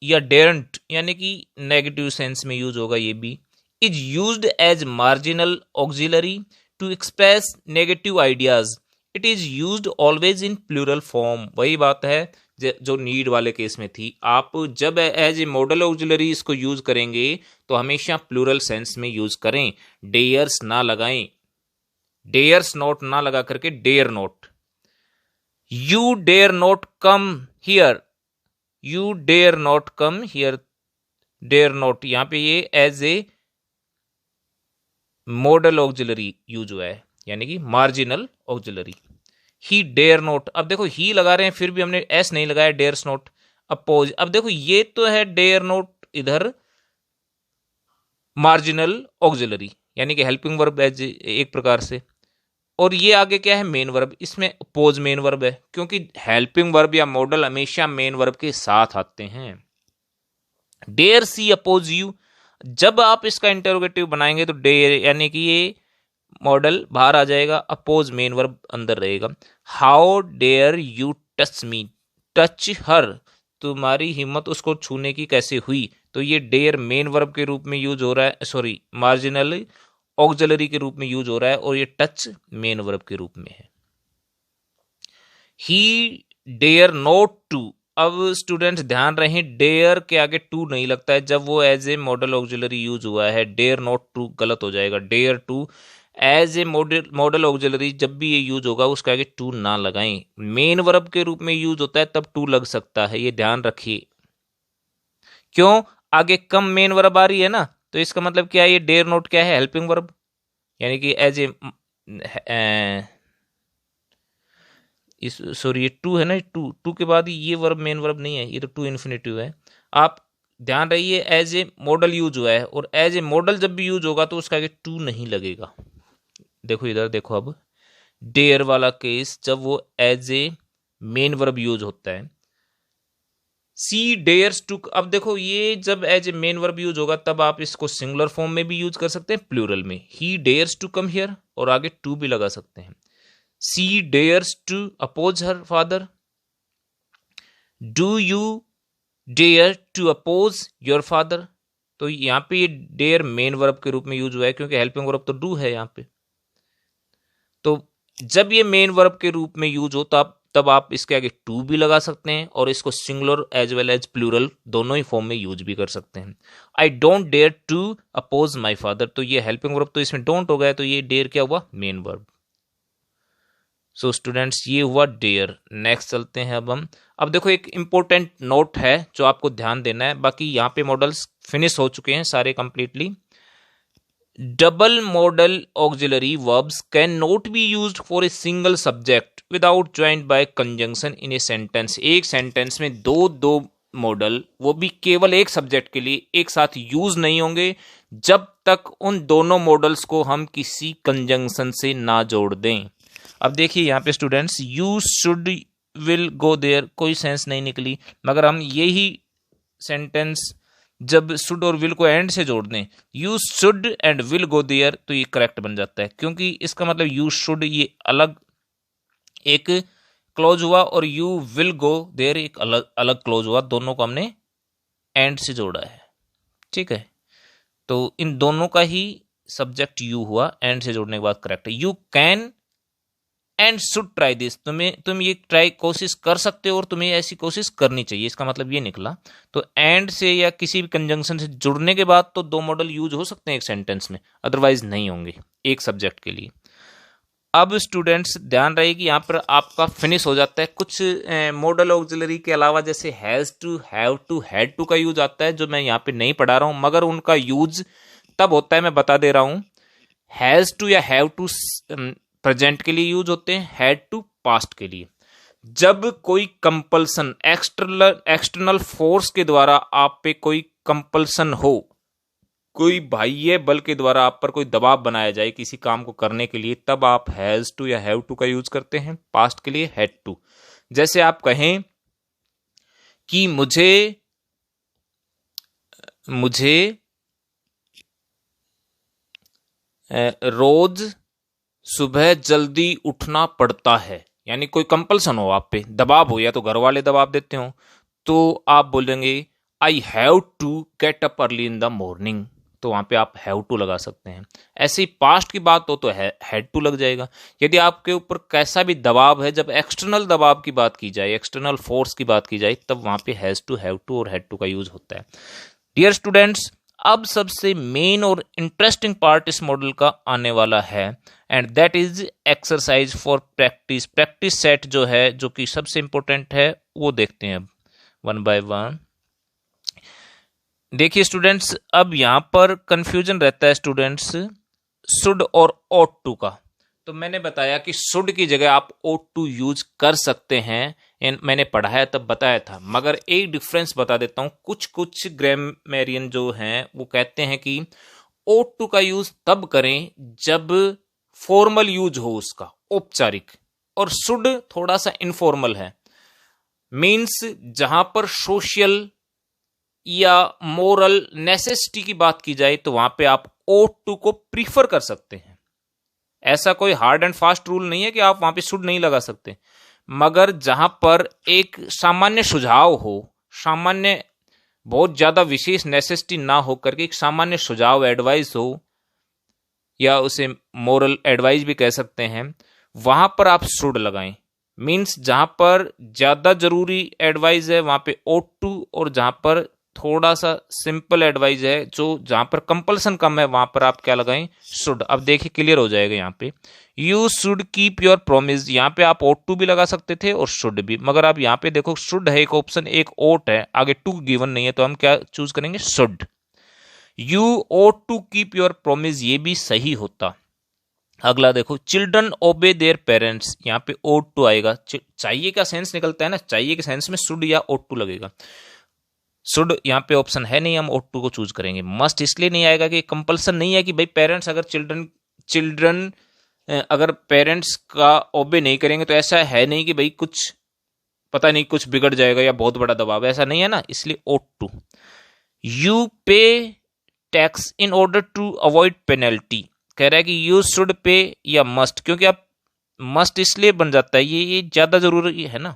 या डेरंट यानी कि नेगेटिव सेंस में यूज होगा, ये भी is used as marginal auxiliary to express negative ideas, it is used always in plural form. वही बात है जो नीड वाले केस में थी। आप जब एज ए मॉडल ऑक्सिलरी इसको यूज करेंगे तो हमेशा प्लूरल सेंस में यूज करें, डेयर्स ना लगाएं, डेयर्स नॉट ना लगा करके dare not. You dare not come here, you dare not come here, dare not, यहां पे ये as a modal auxiliary use हुआ है, यानी कि marginal auxiliary. He dare not, अब देखो ही लगा रहे हैं फिर भी हमने एस नहीं लगाया, डेयर्स नोट अपोज। अब देखो ये तो है डेयर नोट इधर मार्जिनल ऑक्सिलरी, यानी कि हेल्पिंग वर्ब एज एक प्रकार से, और ये आगे क्या है मेन वर्ब, इसमें अपोज मेन वर्ब है, क्योंकि हेल्पिंग वर्ब या मॉडल हमेशा मेन वर्ब के साथ आते हैं। डेयर सी अपोज यू, जब आप इसका इंटरोगेटिव बनाएंगे तो डेयर यानी कि ये मॉडल बाहर आ जाएगा, अपोज मेन वर्ब अंदर रहेगा। How dare you touch me, touch her, तुम्हारी हिम्मत उसको छूने की कैसे हुई, तो ये डेयर मेन वर्ब के रूप में यूज हो रहा है, सॉरी मार्जिनल ऑक्सिलरी के रूप में यूज हो रहा है, और ये टच मेन वर्ब के रूप में है। ही डेयर नोट टू, अब स्टूडेंट्स ध्यान रहे डेयर के आगे टू नहीं लगता है जब वो as a modal auxiliary use हुआ है, डेयर नॉट टू गलत हो जाएगा, dare to as a modal auxiliary जब भी ये यूज होगा उसके आगे टू ना लगाएं, मेन वर्ब के रूप में यूज होता है तब टू लग सकता है, ये ध्यान रखिए। क्यों, आगे कम मेन वर्ब आ रही है ना, तो इसका मतलब क्या है, ये डेयर नोट क्या है, हेल्पिंग वर्ब, यानी कि एज ए इस सॉरी ये टू है ना, टू टू के बाद ये वर्ब मेन वर्ब नहीं है, ये तो टू इन्फिनेटिव है। आप ध्यान रहिए एज ए मॉडल यूज हुआ है, और एज ए मॉडल जब भी यूज होगा तो उसका आगे टू नहीं लगेगा। देखो इधर देखो, अब डेयर वाला केस जब वो as a main verb use होता है, सी डेयर्स टू, अब देखो ये जब as a main verb use होगा तब आप इसको सिंगुलर फॉर्म में भी यूज कर सकते हैं, प्लूरल में, ही डेयर्स टू कम हियर, और आगे टू भी लगा सकते हैं। She dares to oppose her father. Do you dare to oppose your father? तो यहाँ पे ये डेयर मेन वर्ब के रूप में यूज हुआ है, क्योंकि हेल्पिंग वर्ब तो डू है यहाँ पे। तो जब ये मेन वर्ब के रूप में यूज हो तब आप इसके आगे टू भी लगा सकते हैं, और इसको singular as well as plural दोनों ही फॉर्म में यूज भी कर सकते हैं। I don't dare to oppose my father, तो ये हेल्पिंग वर्ब तो इसमें डोंट हो गया, तो ये डेयर क्या हुआ, मेन वर्ब। सो स्टूडेंट्स ये हुआ डेयर। नेक्स्ट चलते हैं अब देखो एक इंपॉर्टेंट नोट है जो आपको ध्यान देना है, बाकी यहाँ पे मॉडल्स फिनिश हो चुके हैं सारे completely. Double modal auxiliary verbs can not be used for a single subject without joint by conjunction in a sentence. एक सेंटेंस में दो मॉडल, वो भी केवल एक सब्जेक्ट के लिए, एक साथ यूज नहीं होंगे जब तक उन दोनों मॉडल्स को हम किसी कंजंक्शन से ना जोड़ दें। अब देखिए यहाँ पे students, you should will go there, कोई सेंस नहीं निकली, मगर हम यही सेंटेंस जब शुड और विल को एंड से जोड़ दें, you should and will go there, तो ये करेक्ट बन जाता है, क्योंकि इसका मतलब यू शुड ये अलग एक क्लोज हुआ, और यू विल गो देयर एक अलग अलग क्लोज हुआ, दोनों को हमने एंड से जोड़ा है। ठीक है, तो इन दोनों का ही सब्जेक्ट यू हुआ, एंड से जोड़ने के बाद करेक्ट है। You can and should try this, तुम ये ट्राई कोशिश कर सकते हो और तुम्हें ऐसी कोशिश करनी चाहिए, इसका मतलब ये निकला। तो एंड से या किसी भी कंजंक्शन से जुड़ने के बाद तो दो मॉडल यूज हो सकते हैं एक सेंटेंस में, अदरवाइज नहीं होंगे एक सब्जेक्ट के लिए। अब स्टूडेंट्स ध्यान रहे कि यहाँ पर आपका फिनिश हो जाता है। कुछ मॉडल ऑक्सिलरी के अलावा जैसे has to, have to, had to का यूज आता है, जो मैं यहाँ पे नहीं पढ़ा रहा हूँ, मगर उनका यूज तब होता है, मैं बता दे रहा हूँ। हैज टू या हैव टू प्रेजेंट के लिए यूज होते हैं, हैड टू पास्ट के लिए। जब कोई कंपल्सन एक्सटर्नल फोर्स के द्वारा आप पे कोई कंपल्सन हो, कोई बाह्य बल के द्वारा आप पर कोई दबाव बनाया जाए किसी काम को करने के लिए, तब आप हैज टू या हैव टू का यूज करते हैं। पास्ट के लिए हैड टू। जैसे आप कहें कि मुझे रोज सुबह जल्दी उठना पड़ता है, यानी कोई कंपल्सन हो आप पे, दबाव हो, या तो घर वाले दबाव देते हो, तो आप बोलेंगे I have to get up early in the morning, तो वहां पे आप हैव टू लगा सकते हैं। ऐसे ही पास्ट की बात हो तो हैड टू लग जाएगा। यदि आपके ऊपर कैसा भी दबाव है, जब एक्सटर्नल दबाव की बात की जाए, एक्सटर्नल फोर्स की बात की जाए, तब वहां पे हैज टू, हैव टू और हैड टू का यूज होता है। डियर स्टूडेंट्स, अब सबसे मेन और इंटरेस्टिंग पार्ट इस मॉडल का आने वाला है, and that is exercise for practice. Practice set जो है, जो कि सबसे इंपॉर्टेंट है, वो देखते हैं अब वन बाय वन। देखिए स्टूडेंट्स, अब यहां पर कंफ्यूजन रहता है स्टूडेंट्स, शुड और ought to का। तो मैंने बताया कि शुड की जगह आप ought to यूज कर सकते हैं, मैंने पढ़ाया तब बताया था। मगर एक डिफरेंस बता देता हूं, कुछ कुछ ग्रामरियन जो हैं वो कहते हैं कि ought to का यूज तब करें जब फॉर्मल यूज हो उसका, औपचारिक, और शुड थोड़ा सा इनफॉर्मल है। मीन्स जहां पर सोशल या मोरल नेसेसिटी की बात की जाए तो वहां पे आप ought to को प्रीफर कर सकते हैं। ऐसा कोई हार्ड एंड फास्ट रूल नहीं है कि आप वहां पे शुड नहीं लगा सकते। मगर जहां पर एक सामान्य सुझाव हो, सामान्य बहुत ज्यादा विशेष नेसेसिटी ना हो करके एक सामान्य सुझाव एडवाइस हो, या उसे मोरल एडवाइस भी कह सकते हैं, वहां पर आप शुड लगाएं। मीन्स जहां पर ज्यादा जरूरी एडवाइस है वहां पे ought to, और जहां पर थोड़ा सा सिंपल एडवाइस है, जो जहां पर कंपल्सन कम है, वहां पर आप क्या लगाएं, शुड। अब देखिए क्लियर हो जाएगा यहाँ पे, you should keep your promise, यहाँ पे आप ought to भी लगा सकते थे और शुड भी, मगर आप यहाँ पे देखो शुड है एक ऑप्शन, एक ought है, आगे टू गिवन नहीं है, तो हम क्या चूज करेंगे, should. You ought to keep your promise, ये भी सही होता। अगला देखो, चिल्ड्रन ओबे देयर पेरेंट्स, यहाँ पे ought to आएगा। चाहिए का सेंस निकलता है ना, चाहिए के सेंस में शुड या ought to लगेगा। शुड यहाँ पे ऑप्शन है नहीं, हम ought to को चूज करेंगे। मस्ट इसलिए नहीं आएगा कि कंपल्सन नहीं है कि भाई पेरेंट्स अगर चिल्ड्रन अगर पेरेंट्स का ओबे नहीं करेंगे तो ऐसा है नहीं कि भाई कुछ पता नहीं कुछ बिगड़ जाएगा या बहुत बड़ा दबाव, ऐसा नहीं है ना, इसलिए ought to। You pay tax in order to avoid penalty, कह रहा है कि यू शुड पे या मस्ट, क्योंकि आप मस्ट इसलिए बन जाता है, ये ज्यादा जरूरी है ना,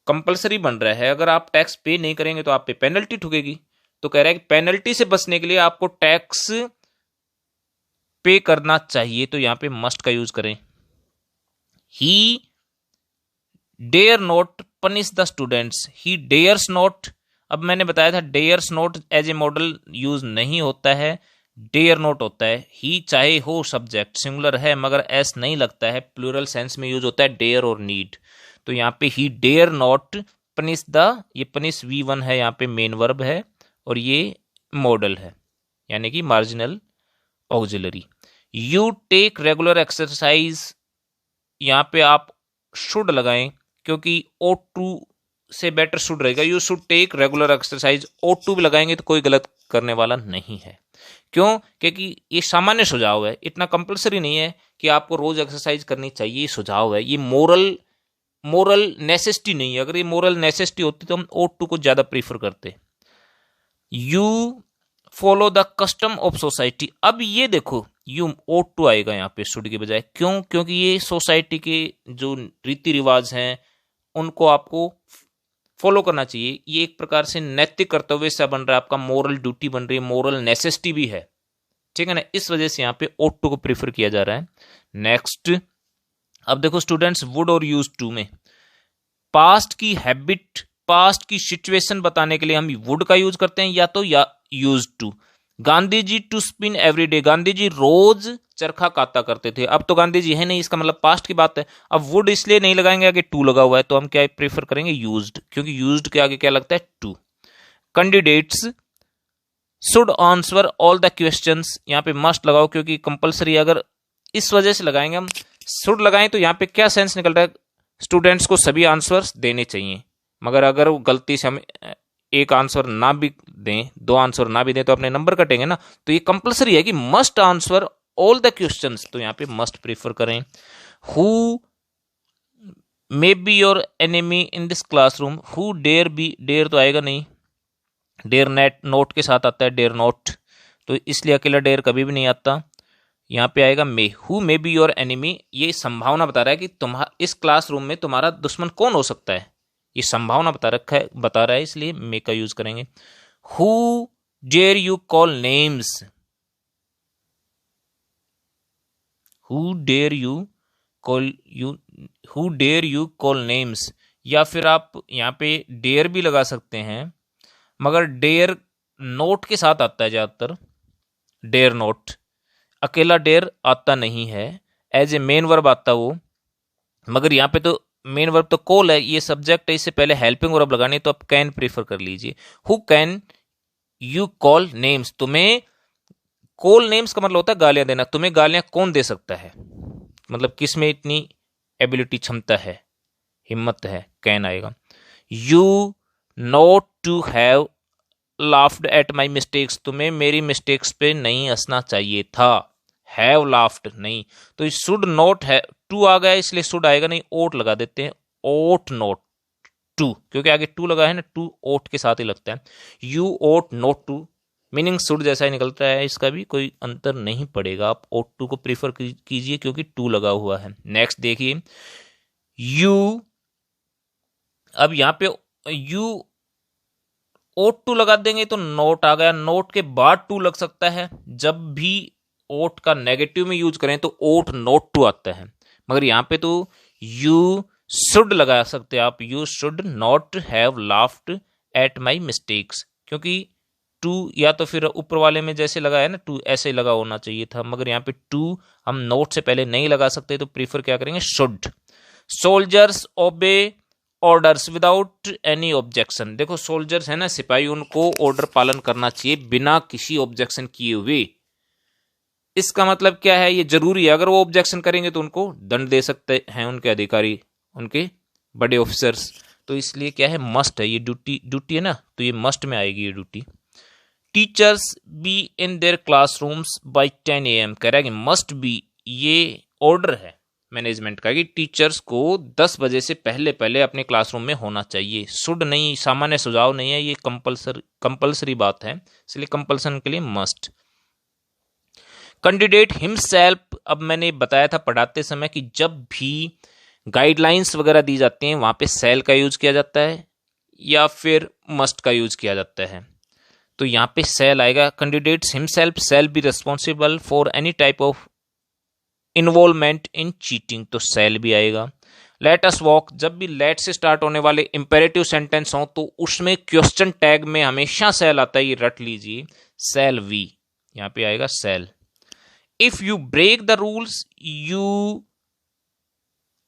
कंपलसरी बन रहा है। अगर आप टैक्स पे नहीं करेंगे तो आप पे पेनल्टी ठुकेगी, तो कह रहा है कि पेनल्टी से बचने के लिए आपको टैक्स पे करना चाहिए, तो यहां पे मस्ट का यूज करें। He dare not punish the students, he dares not, अब मैंने बताया था dares not as a modal use नहीं होता है, डेयर नॉट होता है। ही चाहे हो सब्जेक्ट सिंगुलर है मगर एस नहीं लगता है, प्लूरल सेंस में यूज होता है डेयर और नीड। तो यहाँ पे he dare not punish the, ये पनिश V1 है, यहाँ पे मेन वर्ब है और ये मॉडल है यानी कि marginal auxiliary. You take regular exercise, यहाँ पे आप शुड लगाएं क्योंकि ought to से बेटर शुड रहेगा। You should take regular exercise, ought to भी लगाएंगे तो कोई गलत करने वाला नहीं है। क्यों? क्योंकि ये सामान्य सुझाव है, इतना कंपलसरी नहीं है कि आपको रोज एक्सरसाइज करनी चाहिए, ये सुझाव है, ये मोरल नेसेसिटी नहीं है। अगर ये मोरल नेसेसिटी होती तो हम ought to को ज्यादा प्रीफर करते। You follow the custom of society, अब ये देखो यू ought to आएगा यहाँ पे शुड के बजाय, क्यों? क्योंकि ये सोसाइटी के जो रीति रिवाज हैं उनको आपको फॉलो करना चाहिए, ये एक प्रकार से नैतिक कर्तव्य सा बन रहा है, आपका मोरल ड्यूटी बन रही है, मोरल नेसेसिटी भी है, ठीक है ना, इस वजह से यहाँ पे ought to को प्रीफर किया जा रहा है। नेक्स्ट, अब देखो स्टूडेंट्स, वुड और यूज टू में पास्ट की हैबिट, पास्ट की सिचुएशन बताने के लिए हम वुड का यूज करते हैं या तो या used to. Gandhi ji to spin every day, Gandhi ji रोज चरखा काता करते थे, अब तो गांधी जी है नहीं, इसका मतलब पास्ट की बात है। अब वुड इसलिए नहीं लगाएंगे आगे टू लगा हुआ है, तो हम क्या प्रेफर करेंगे, यूज्ड, क्योंकि यूज्ड के आगे क्या लगता है, to. Candidates should answer all the questions, यहाँ पे मस्ट लगाओ क्योंकि कंपलसरी, अगर इस वजह से लगाएंगे हम शुड लगाएं तो यहाँ पे क्या सेंस निकल रहा है, स्टूडेंट्स को सभी आंसर्स देने चाहिए, मगर अगर वो गलती से हम एक आंसर ना भी दें, दो आंसर ना भी दें तो अपने नंबर कटेंगे ना, तो ये कंपलसरी है कि must answer all the questions, तो यहाँ पे मस्ट प्रीफर करें। Who may be your enemy in this classroom, who dare be, dare तो आएगा नहीं, डेयर नेट नोट के साथ आता है, डेयर नॉट, तो इसलिए अकेला डेयर कभी भी नहीं आता, यहाँ पे आएगा may. Who may be your enemy, ये संभावना बता रहा है कि तुम्हारा इस क्लासरूम में तुम्हारा दुश्मन कौन हो सकता है, ये संभावना बता रहा है, इसलिए मे का यूज करेंगे। Who dare you call names, who dare you call names, या फिर आप यहाँ पे डेयर भी लगा सकते हैं, मगर डेयर नोट के साथ आता है ज्यादातर, डेयर नोट, अकेला डेयर आता नहीं है, एज ए मेन वर्ब आता वो, मगर यहाँ पे तो मेन वर्ब तो कॉल है, ये सब्जेक्ट है, इससे पहले हेल्पिंग वर्ब लगानी, तो आप कैन प्रीफर कर लीजिए। Who can you call names, तुम्हें कॉल नेम्स का मतलब होता है गालियां देना। तुम्हें गालियां कौन दे सकता है, मतलब किस में इतनी एबिलिटी, क्षमता है, हिम्मत है, कैन आएगा। You not to have laughed at my mistakes, तुम्हें मेरी मिस्टेक्स पे नहीं हंसना चाहिए था। हैव लाफ्ड नहीं, तो शुड नॉट है, टू आ गया इसलिए शुड आएगा नहीं, ओट लगा देते हैं, ओट नॉट टू, क्योंकि आगे टू लगा है ना, टू ओट के साथ ही लगता है। You ought not to, meaning should जैसा ही निकलता है, इसका भी कोई अंतर नहीं पड़ेगा, आप ओट टू को प्रीफर कीजिए क्योंकि टू लगा हुआ है। नेक्स्ट देखिए, यू, अब यहां पे यू ओट टू लगा देंगे तो नोट आ गया, नोट के बाद टू लग सकता है, जब भी ओट का नेगेटिव में यूज करें तो ओट नोट टू आता है, मगर यहां पे तो यू शुड लगा सकते हैं आप, you should not have laughed at my mistakes, क्योंकि टू या तो फिर ऊपर वाले में जैसे लगा है ना टू, ऐसे लगा होना चाहिए था, मगर यहाँ पे टू हम नोट से पहले नहीं लगा सकते, तो प्रीफर क्या करेंगे, should. Soldiers obey orders without any objection, देखो सोल्जर्स है ना, सिपाही, उनको ऑर्डर पालन करना चाहिए बिना किसी ऑब्जेक्शन किए हुए। इसका मतलब क्या है, ये जरूरी है, अगर वो ऑब्जेक्शन करेंगे तो उनको दंड दे सकते हैं उनके अधिकारी, उनके बड़े ऑफिसर्स, तो इसलिए क्या है, मस्ट है, ये ड्यूटी है ना, तो ये मस्ट में आएगी ये duty. Teachers be in their classrooms by 10 AM, कह रहा है कि मस्ट बी, ये ऑर्डर है मैनेजमेंट का कि टीचर्स को 10 बजे से पहले पहले अपने क्लासरूम में होना चाहिए। शुड नहीं, सामान्य सुझाव नहीं है, ये कंपल्सरी बात है, इसलिए कंपल्सन के लिए मस्ट। कैंडिडेट हिमसेल्फ, अब मैंने बताया था पढ़ाते समय कि जब भी गाइडलाइंस वगैरह दी जाती हैं वहां पे सेल का यूज किया जाता है या फिर मस्ट का यूज किया जाता है, तो यहाँ पे सेल आएगा। Candidates himself shall be responsible for any type of involvement in cheating, तो सेल भी आएगा। लेट अस वॉक, जब भी लेट से स्टार्ट होने वाले इंपेरेटिव सेंटेंस हो तो उसमें क्वेश्चन टैग में हमेशा सेल आता है, ये रट लीजिए, सेल वी, यहां पे आएगा shall. If you break the rules you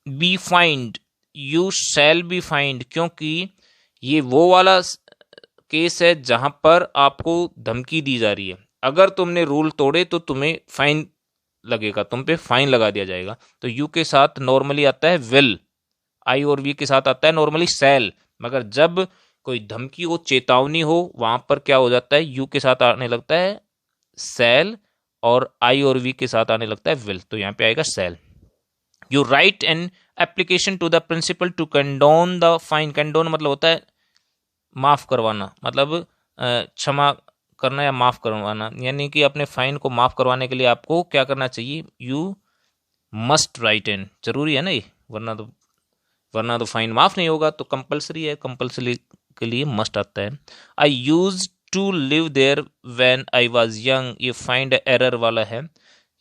be fined, you shall be fined, क्योंकि ये वो वाला केस है जहां पर आपको धमकी दी जा रही है, अगर तुमने रूल तोड़े तो तुम्हें फाइन लगेगा, तुम पे फाइन लगा दिया जाएगा। तो यू के साथ नॉर्मली आता है विल, आई और वी के साथ आता है नॉर्मली सेल, मगर जब कोई धमकी हो, चेतावनी हो, वहां पर क्या हो जाता है, यू के साथ आने लगता है सेल और आई और वी के साथ आने लगता है विल, तो यहां पे आएगा shall. You write an application to the principal to condone the fine, condone मतलब होता है माफ करवाना, मतलब क्षमा करना या माफ करवाना, यानी कि अपने फाइन को माफ करवाने के लिए आपको क्या करना चाहिए, यू मस्ट राइट एन, जरूरी है ना ये, वरना तो फाइन माफ नहीं होगा, तो कंपलसरी है, कंपलसरी के लिए मस्ट आता है। I use to live there when I was young, ये फाइंड एरर वाला है,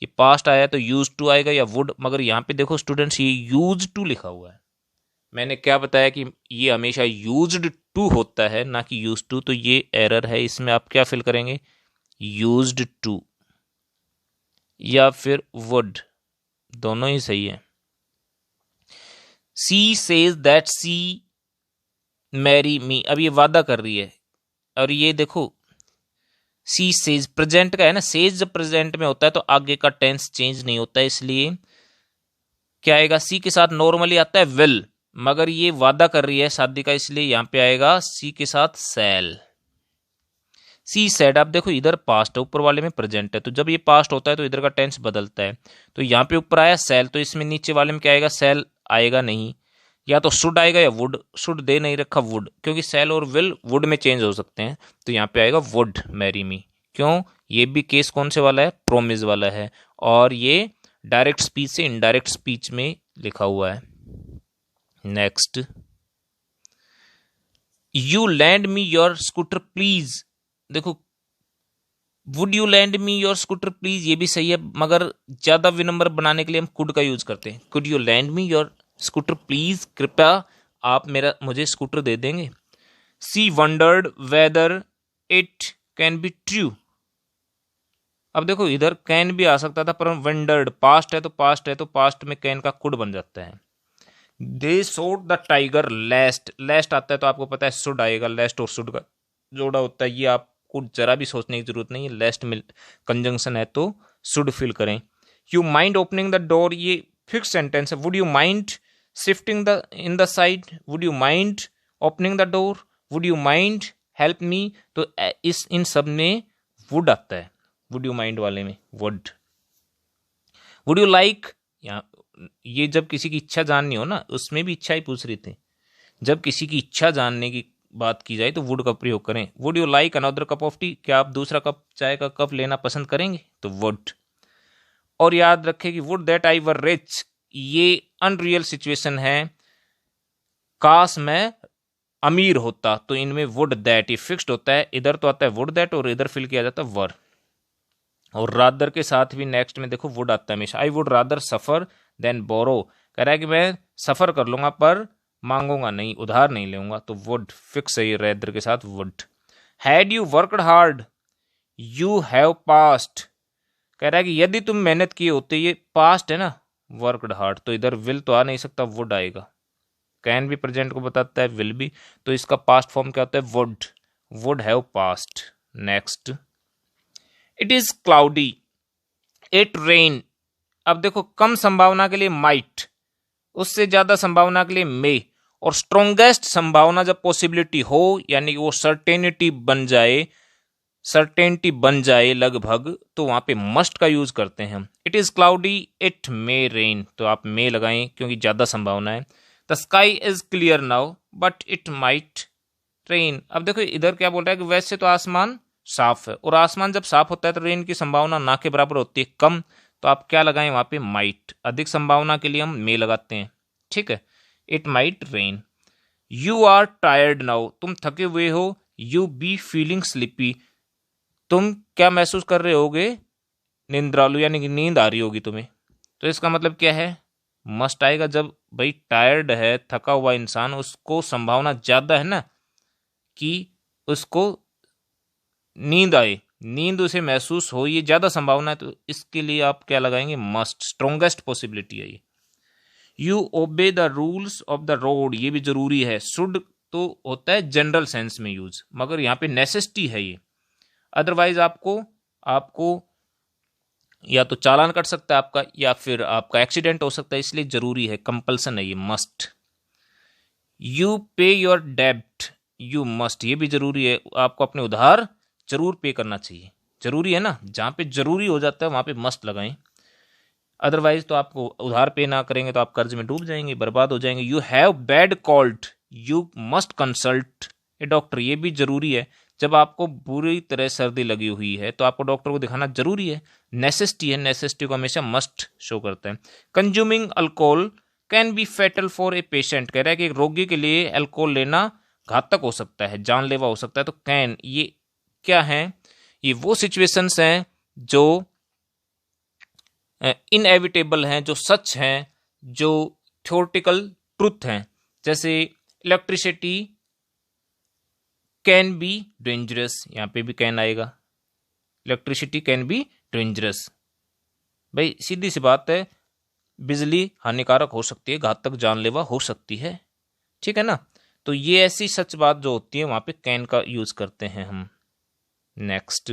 ये पास्ट आया तो यूज टू आएगा या वुड, मगर यहाँ पे देखो स्टूडेंट्स ये यूज टू लिखा हुआ है, मैंने क्या बताया कि ये हमेशा यूज्ड टू होता है ना कि यूज टू, तो ये एरर है, इसमें आप क्या फिल करेंगे, यूज्ड टू या फिर वुड, दोनों ही सही है। She says that she marry me, अब ये वादा कर रही है, और ये देखो सी सेज प्रेजेंट का है ना, सेज जब प्रेजेंट में होता है तो आगे का टेंस चेंज नहीं होता है, इसलिए क्या आएगा, सी के साथ नॉर्मली आता है विल, मगर ये वादा कर रही है शादी का, इसलिए यहां पे आएगा सी के साथ सेल। सी सेड, आप देखो इधर पास्ट है, ऊपर वाले में प्रेजेंट है, तो जब ये पास्ट होता है तो इधर का टेंस बदलता है, तो यहाँ पे ऊपर आया सेल, तो इसमें नीचे वाले में क्या आएगा, सेल आएगा नहीं, या तो शुड आएगा या वुड, शुड दे नहीं रखा वुड, क्योंकि सेल और विल वुड में चेंज हो सकते हैं, तो यहाँ पे आएगा वुड मैरी मी। क्यों, ये भी केस कौन से वाला है, प्रोमिस वाला है, और ये डायरेक्ट स्पीच से इनडायरेक्ट स्पीच में लिखा हुआ है। Next, you lend me your scooter please, देखो would you lend me your scooter please, ये भी सही है, मगर ज्यादा विनम्र बनाने के लिए हम कुड का यूज करते हैं, could you lend me your scooter please, कृपया आप मुझे स्कूटर दे देंगे। She wondered whether it can be true, अब देखो इधर कैन भी आ सकता था, पर वंडर्ड पास्ट है तो पास्ट है, तो पास्ट में कैन का कुड बन जाता है। दे शोड द टाइगर लेस्ट, लेस्ट आता है तो आपको पता है शुड आएगा, लेस्ट और शुड का जोड़ा होता है, ये आपको आपको जरा भी सोचने की जरूरत नहीं है, लास्ट में कंजंक्शन है तो शुड फिल करें। You mind opening the door, ये फिक्स सेंटेंस है। Would you mind shifting the in the side, would you mind opening the door, would you mind help me, तो इस इन सब में वुड आता है, वुड यू माइंड वाले में वुड। वुड यू लाइक, ये जब किसी की इच्छा जाननी हो ना, उसमें भी इच्छा ही पूछ रही थी, जब किसी की इच्छा जानने की बात की जाए तो वुड का प्रयोग करें। Would you like another cup of T, क्या आप दूसरा कप चाय का कप लेना पसंद करेंगे, तो वुड। और याद रखें कि would that I were rich, ये अनरियल सिचुएशन है, काश मैं अमीर होता, तो इनमें वुड दैट ये फिक्स्ड होता है, इधर तो आता है वुड दैट और इधर फिल किया जाता है वर। और रादर के साथ भी नेक्स्ट में देखो वुड आता है हमेशा। I would rather suffer than borrow, कह रहा है कि मैं सफर कर लूंगा पर मांगूंगा नहीं, उधार नहीं लूंगा, तो वुड फिक्स है ये रादर के साथ would. Had you worked hard, you have past, कह रहा है कि यदि तुम मेहनत किए होते, ये पास्ट है ना, वर्कड हार्ड, तो इधर विल तो आ नहीं सकता, वुड आएगा। कैन भी प्रेजेंट को बताता है, विल भी, तो इसका पास्ट फॉर्म क्या होता है, would, would have past. Next, it is cloudy, it rain, अब देखो कम संभावना के लिए माइट, उससे ज्यादा संभावना के लिए मे, और स्ट्रोंगेस्ट संभावना जब पॉसिबिलिटी हो, यानी कि वो सर्टेनिटी बन जाए लगभग, तो वहां पे मस्ट का यूज करते हैं हम। It is cloudy, it may rain, तो आप मे लगाएं क्योंकि ज्यादा संभावना है। The sky is clear now but it might rain, अब देखो इधर क्या बोल रहा है कि वैसे तो आसमान साफ है, और आसमान जब साफ होता है तो रेन की संभावना ना के बराबर होती है, कम, तो आप क्या लगाएं वहां पे, माइट। अधिक संभावना के लिए हम मे लगाते हैं, ठीक है, it might rain. You are tired now, तुम थके हुए हो, यू बी फीलिंग स्लीपी, तुम क्या महसूस कर रहे होगे, निंद्रालु, यानी कि नींद आ रही होगी तुम्हें, तो इसका मतलब क्या है, मस्ट आएगा। जब भाई टायर्ड है, थका हुआ इंसान, उसको संभावना ज्यादा है ना कि उसको नींद आए, नींद उसे महसूस हो, ये ज्यादा संभावना है, तो इसके लिए आप क्या लगाएंगे, मस्ट, स्ट्रोंगेस्ट पॉसिबिलिटी है ये। You obey the rules of the road, ये भी जरूरी है। शुड तो होता है जनरल सेंस में यूज, मगर यहाँ पे नेसेसिटी है ये, अदरवाइज आपको या तो चालान कट सकता है आपका, या फिर आपका एक्सीडेंट हो सकता है, इसलिए जरूरी है, कंपल्सन है ये, मस्ट। यू पे योर डेब्ट, यू मस्ट, ये भी जरूरी है, आपको अपने उधार जरूर पे करना चाहिए, जरूरी है ना, जहां पे जरूरी हो जाता है वहां पे मस्ट लगाएं, अदरवाइज तो आपको उधार पे ना करेंगे तो आप कर्ज में डूब जाएंगे, बर्बाद हो जाएंगे। You have bad cold, you must consult a doctor, ये भी जरूरी है, जब आपको बुरी तरह सर्दी लगी हुई है तो आपको डॉक्टर को दिखाना जरूरी है, नेसेसिटी है, नेसेसिटी को हमेशा मस्ट शो करता है। Consuming alcohol can be fatal for a patient, कह रहा है कि एक रोगी के लिए अल्कोहल लेना घातक हो सकता है, जानलेवा हो सकता है, तो कैन, ये क्या है, ये वो सिचुएशंस हैं जो इनएविटेबल हैं, जो सच हैं, जो थ्योरेटिकल ट्रुथ हैं, जैसे इलेक्ट्रिसिटी कैन बी डेंजरस, यहां पे भी कैन आएगा, इलेक्ट्रिसिटी कैन बी डेंजरस, भाई सीधी सी बात है, बिजली हानिकारक हो सकती है, घातक जानलेवा हो सकती है, ठीक है ना, तो ये ऐसी सच बात जो होती है वहां पे कैन का यूज करते हैं हम। Next,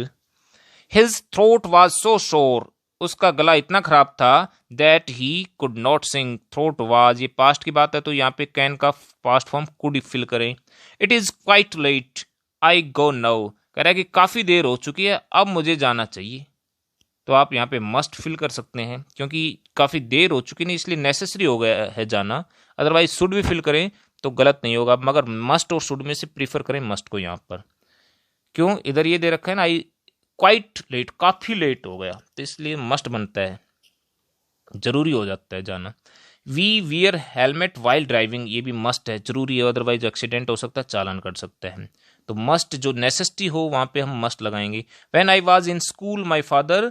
his throat was so sore, उसका गला इतना खराब था, that he could not sing, throat was, ये पास्ट की बात है तो यहाँ पे कैन का पास्ट फॉर्म कुड फिल करें। It is quite late, I go now, कह रहा है कि काफी देर हो चुकी है, अब मुझे जाना चाहिए, तो आप यहाँ पे मस्ट फिल कर सकते हैं, क्योंकि काफी देर हो चुकी नहीं, इसलिए नेसेसरी हो गया है जाना, अदरवाइज शुड भी फिल करें तो गलत नहीं होगा, मगर मस्ट और शुड में से प्रीफर करें मस्ट को यहाँ पर। क्यों, इधर ये दे रखा है ना, आई क्वाइट लेट, काफी लेट हो गया, तो इसलिए मस्ट बनता है, जरूरी हो जाता है जाना। We wear helmet while driving, ये भी मस्ट है, जरूरी है, अदरवाइज एक्सीडेंट हो सकता है, चालान कर सकता है, तो मस्ट जो नेसेसिटी हो वहां पे हम मस्ट लगाएंगे। When I was in school my father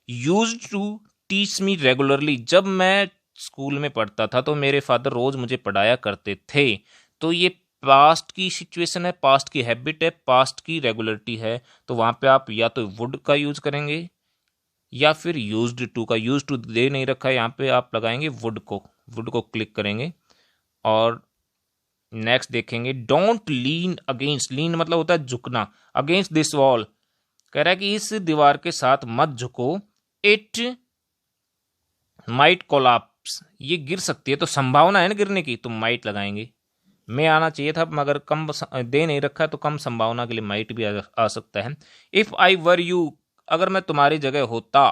used to teach me regularly, जब मैं स्कूल में पढ़ता था तो मेरे फादर रोज मुझे पढ़ाया करते थे, तो ये पास्ट की सिचुएशन है, पास्ट की हैबिट है, पास्ट की रेगुलरिटी है, तो वहां पे आप या तो वुड का यूज करेंगे या फिर यूज्ड टू का, यूज टू दे नहीं रखा है, यहाँ पे आप लगाएंगे वुड को क्लिक करेंगे। और नेक्स्ट देखेंगे, डोंट लीन अगेंस्ट, लीन मतलब होता है झुकना, अगेंस्ट दिस वॉल, कह रहा है कि इस दीवार के साथ मत झुको, इट माइट कोलैप्स, ये गिर सकती है, तो संभावना है ना गिरने की, तो माइट लगाएंगे। मैं आना चाहिए था मगर कम दे नहीं रखा, तो कम संभावना के लिए माइट भी आ सकता है। इफ आई वर यू, अगर मैं तुम्हारी जगह होता,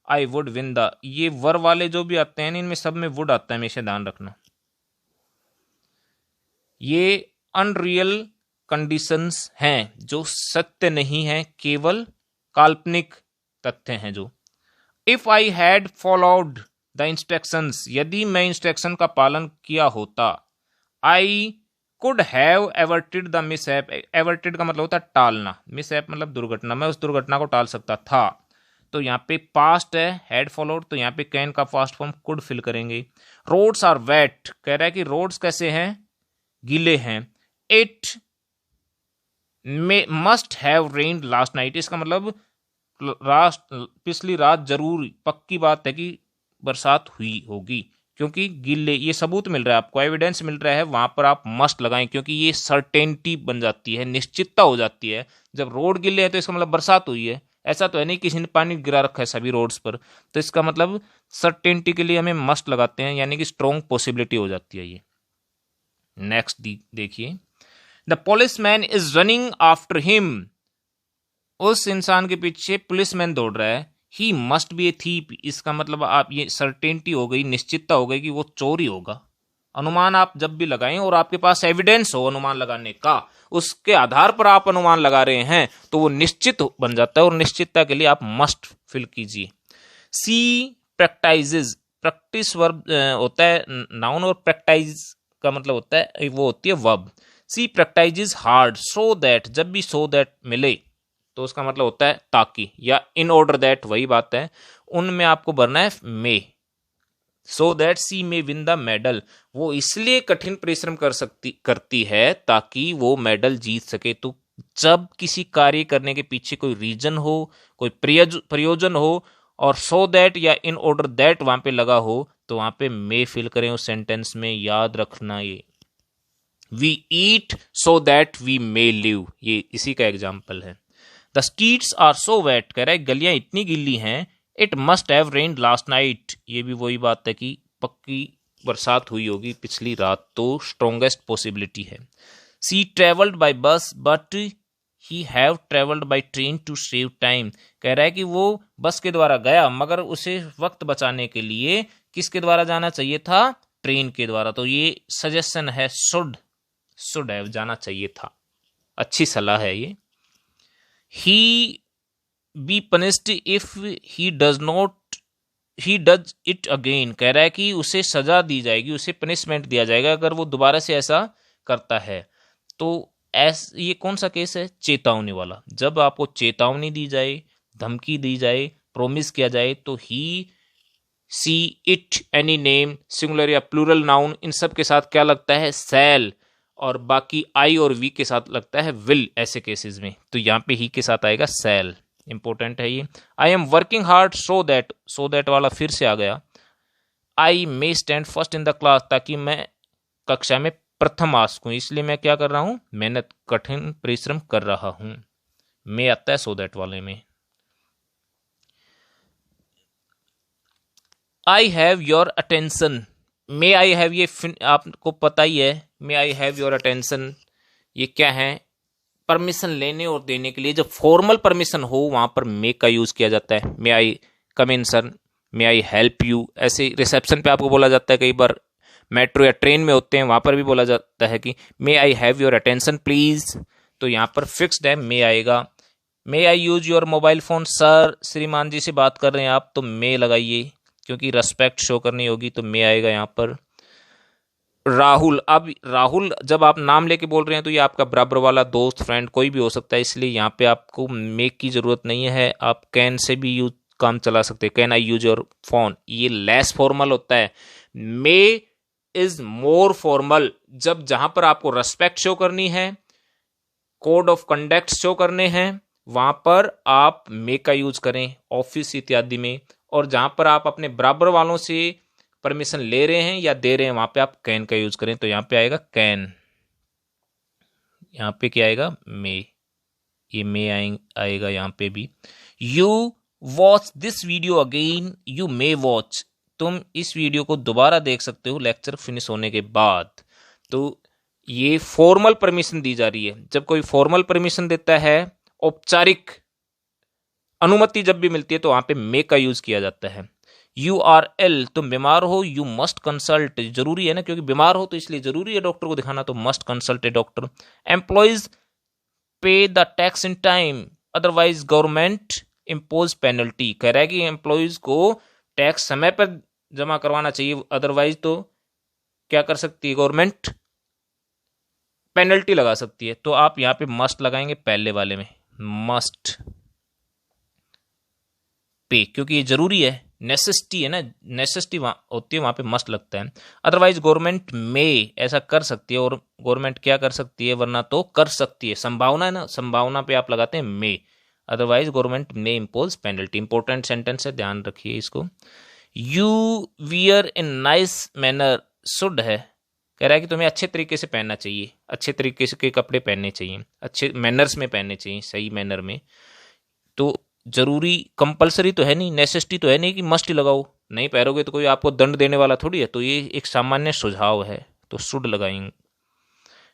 आई वुड विन द, ये वर वाले जो भी आते हैं इनमें सब में वुड आता है, हमेशा ध्यान रखना। ये अनरियल कंडीशंस हैं जो सत्य नहीं है, केवल काल्पनिक तथ्य हैं जो। If I had followed the instructions, यदि मैं इंस्ट्रक्शन का पालन किया होता, I could have averted the mishap, averted का मतलब होता है टालना, मिसहैप मतलब दुर्घटना, मैं उस दुर्घटना को टाल सकता था। तो यहाँ पे पास्ट है, हैड फॉलोड, तो यहाँ पे कैन का पास्ट फॉर्म कुड फिल करेंगे। रोड्स आर वेट, कह रहा है कि रोड्स कैसे हैं, गीले हैं। It must have rained last night, इसका मतलब पिछली रात जरूर, पक्की बात है कि बरसात हुई होगी, क्योंकि गिल्ले, ये सबूत मिल रहा है आपको, एविडेंस मिल रहा है, वहां पर आप मस्ट लगाएं, क्योंकि ये सर्टेनिटी बन जाती है, निश्चितता हो जाती है। जब रोड गिल्ले हैं तो इसका मतलब बरसात हुई है, ऐसा तो है नहीं किसी ने पानी गिरा रखा है सभी रोड्स पर, तो इसका मतलब सर्टेनिटी के लिए हमें मस्ट लगाते हैं, यानी कि स्ट्रॉन्ग पॉसिबिलिटी हो जाती है ये। नेक्स्ट देखिए, the policeman is running after him, उस इंसान के पीछे पुलिसमैन दौड़ रहा है। He must be A thief, इसका मतलब आप ये सर्टेनिटी हो गई, निश्चितता हो गई कि वो चोर ही होगा। अनुमान आप जब भी लगाएं और आपके पास एविडेंस हो अनुमान लगाने का, उसके आधार पर आप अनुमान लगा रहे हैं, तो वो निश्चित बन जाता है, और निश्चितता के लिए आप मस्ट फिल कीजिए। सी प्रैक्टाइजेज, प्रैक्टिस वर्ब होता है नाउन, और प्रैक्टाइज का मतलब होता है वो होती है verb. She practises hard so that, जब भी सो दैट मिले तो उसका मतलब होता है ताकि, या इन ऑर्डर दैट, वही बात है, उनमें आपको भरना है may. So that she may win the medal, वो इसलिए कठिन परिश्रम करती है ताकि वो मेडल जीत सके। तो जब किसी कार्य करने के पीछे कोई रीजन हो, कोई प्रयोजन हो, और सो दैट या इन ऑर्डर दैट वहां पे लगा हो, तो वहां पे मे फिल करें उस सेंटेंस में, याद रखना ये। We eat so that we may live, ये इसी का एग्जाम्पल है। The streets are so wet, कह रहा है गलियां इतनी गिल्ली हैं। It must have rained last night, ये भी वही बात है कि पक्की बरसात हुई होगी पिछली रात, तो स्ट्रॉन्गेस्ट पॉसिबिलिटी है। She travelled by bus but he have travelled by train to save time, कह रहा है कि वो बस के द्वारा गया मगर उसे वक्त बचाने के लिए किसके द्वारा जाना चाहिए था, ट्रेन के द्वारा। तो ये सजेशन है, शुड हैव जाना चाहिए था, अच्छी सलाह है ये। he be punished if he does it again, कह रहा है कि उसे सजा दी जाएगी, उसे पनिशमेंट दिया जाएगा अगर वो दोबारा से ऐसा करता है। तो ये कौन सा केस है, चेतावनी वाला। जब आपको चेतावनी दी जाए, धमकी दी जाए, प्रोमिस किया जाए, तो he she it any name, singular या प्लूरल नाउन, इन सब के साथ क्या लगता है, शैल, और बाकी आई और वी के साथ लगता है विल, ऐसे केसेस में। तो यहाँ पे ही के साथ आएगा शैल, इंपॉर्टेंट है ये। I am working hard so that वाला फिर से आ गया। I may stand first in the class, ताकि मैं कक्षा में प्रथम आ सकूं, इसलिए मैं क्या कर रहा हूं, मेहनत, कठिन परिश्रम कर रहा हूं। मे आता है सो दैट वाले में। आई have your attention, may I have, ये आपको पता ही है, may I have your attention, ये क्या है, परमिशन लेने और देने के लिए जब फॉर्मल परमिशन हो वहां पर मे का यूज किया जाता है। May I come in sir, may I help you, ऐसे रिसेप्शन पे आपको बोला जाता है, कई बार मेट्रो या ट्रेन में होते हैं वहां पर भी बोला जाता है कि may I have your attention please. तो यहाँ पर फिक्स्ड है, मे आएगा। May I use your mobile phone, sir श्रीमान जी से बात कर रहे हैं आप, तो मे लगाइए, क्योंकि रेस्पेक्ट शो करनी होगी, तो मे आएगा यहाँ पर। राहुल, अब राहुल जब आप नाम लेके बोल रहे हैं तो ये आपका बराबर वाला दोस्त, फ्रेंड कोई भी हो सकता है, इसलिए यहाँ पे आपको मेक की जरूरत नहीं है, आप कैन से भी यूज काम चला सकते हैं। Can I use your phone, ये लेस फॉर्मल होता है। मे इज मोर फॉर्मल, जब जहां पर आपको रेस्पेक्ट शो करनी है, कोड ऑफ कंडक्ट शो करने हैं, वहां पर आप मे का यूज करें, ऑफिस इत्यादि में। और जहां पर आप अपने बराबर वालों से परमिशन ले रहे हैं या दे रहे हैं, वहां पे आप कैन का यूज करें। तो यहां पे आएगा कैन, यहां पे क्या आएगा, मे। ये मे आएगा यहाँ पे भी। You watch this video again, you may watch, तुम इस वीडियो को दोबारा देख सकते हो लेक्चर फिनिश होने के बाद। तो ये फॉर्मल परमिशन दी जा रही है। जब कोई फॉर्मल परमिशन देता है, औपचारिक अनुमति जब भी मिलती है, तो वहां पे मे का यूज किया जाता है। यू आर एल, तुम बीमार हो, यू मस्ट कंसल्ट, जरूरी है ना, क्योंकि बीमार हो तो इसलिए जरूरी है डॉक्टर को दिखाना, तो must consult a doctor. Employees pay the tax in time, otherwise government impose penalty. कह रहा है कि एम्प्लॉयज को टैक्स समय पर जमा करवाना चाहिए, अदरवाइज तो क्या कर सकती है गवर्नमेंट, पेनल्टी लगा सकती है। तो आप यहां पे मस्ट लगाएंगे पहले वाले में, मस्ट पे, क्योंकि ये जरूरी है, नेसेसिटी है ना, नेसेसिटी होती है वहां पे मस्ट लगता है। अदरवाइज गवर्नमेंट में ऐसा कर सकती है, और गवर्नमेंट क्या कर सकती है, वरना तो कर सकती है, संभावना है ना, संभावना पे आप लगाते हैं मे। अदरवाइज गवर्नमेंट में इम्पोज पेनल्टी। इंपॉर्टेंट सेंटेंस है, ध्यान रखिए इसको। You wear in nice manner, should है, कह रहा है कि तुम्हें अच्छे तरीके से पहनना चाहिए, अच्छे तरीके से के कपड़े पहनने चाहिए, अच्छे मैनर्स में पहनने चाहिए, सही मैनर में। तो जरूरी कंपलसरी तो है नहीं, नेसेसिटी तो है नहीं कि मस्ट ही लगाओ, नहीं पहनोगे तो कोई आपको दंड देने वाला थोड़ी है। तो ये एक सामान्य सुझाव है, तो शुड लगाएंगे।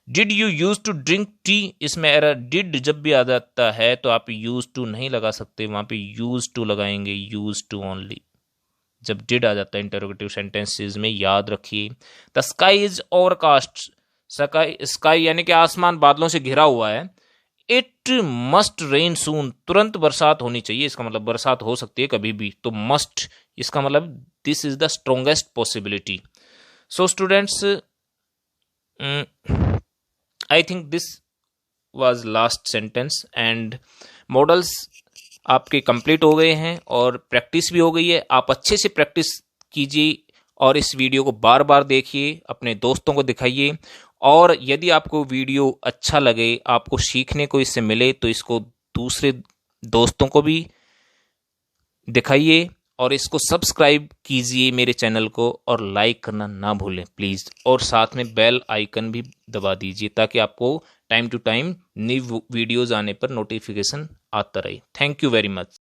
Did you use to drink tea, इसमें एरर, डिड जब भी आ जाता है तो आप यूज टू नहीं लगा सकते, वहां पे यूज टू लगाएंगे, यूज टू ओनली, जब डिड आ जाता है इंटरोगेटिव सेंटेंसेस में, याद रखिए। The sky is overcast, sky sky यानी कि आसमान बादलों से घिरा हुआ है। इट मस्ट रेन सून, तुरंत बरसात होनी चाहिए, इसका मतलब बरसात हो सकती है कभी भी, तो मस्ट इसका मतलब this is the strongest possibility. So students, I think this was last sentence, and models आपके कंप्लीट हो गए हैं और प्रैक्टिस भी हो गई है। आप अच्छे से प्रैक्टिस कीजिए और इस वीडियो को बार बार देखिए, अपने दोस्तों को दिखाइए, और यदि आपको वीडियो अच्छा लगे, आपको सीखने को इससे मिले, तो इसको दूसरे दोस्तों को भी दिखाइए, और इसको सब्सक्राइब कीजिए मेरे चैनल को, और लाइक करना ना भूलें प्लीज़, और साथ में बेल आइकन भी दबा दीजिए, ताकि आपको time to time new videos आने पर नोटिफिकेशन आता रहे। Thank you very much.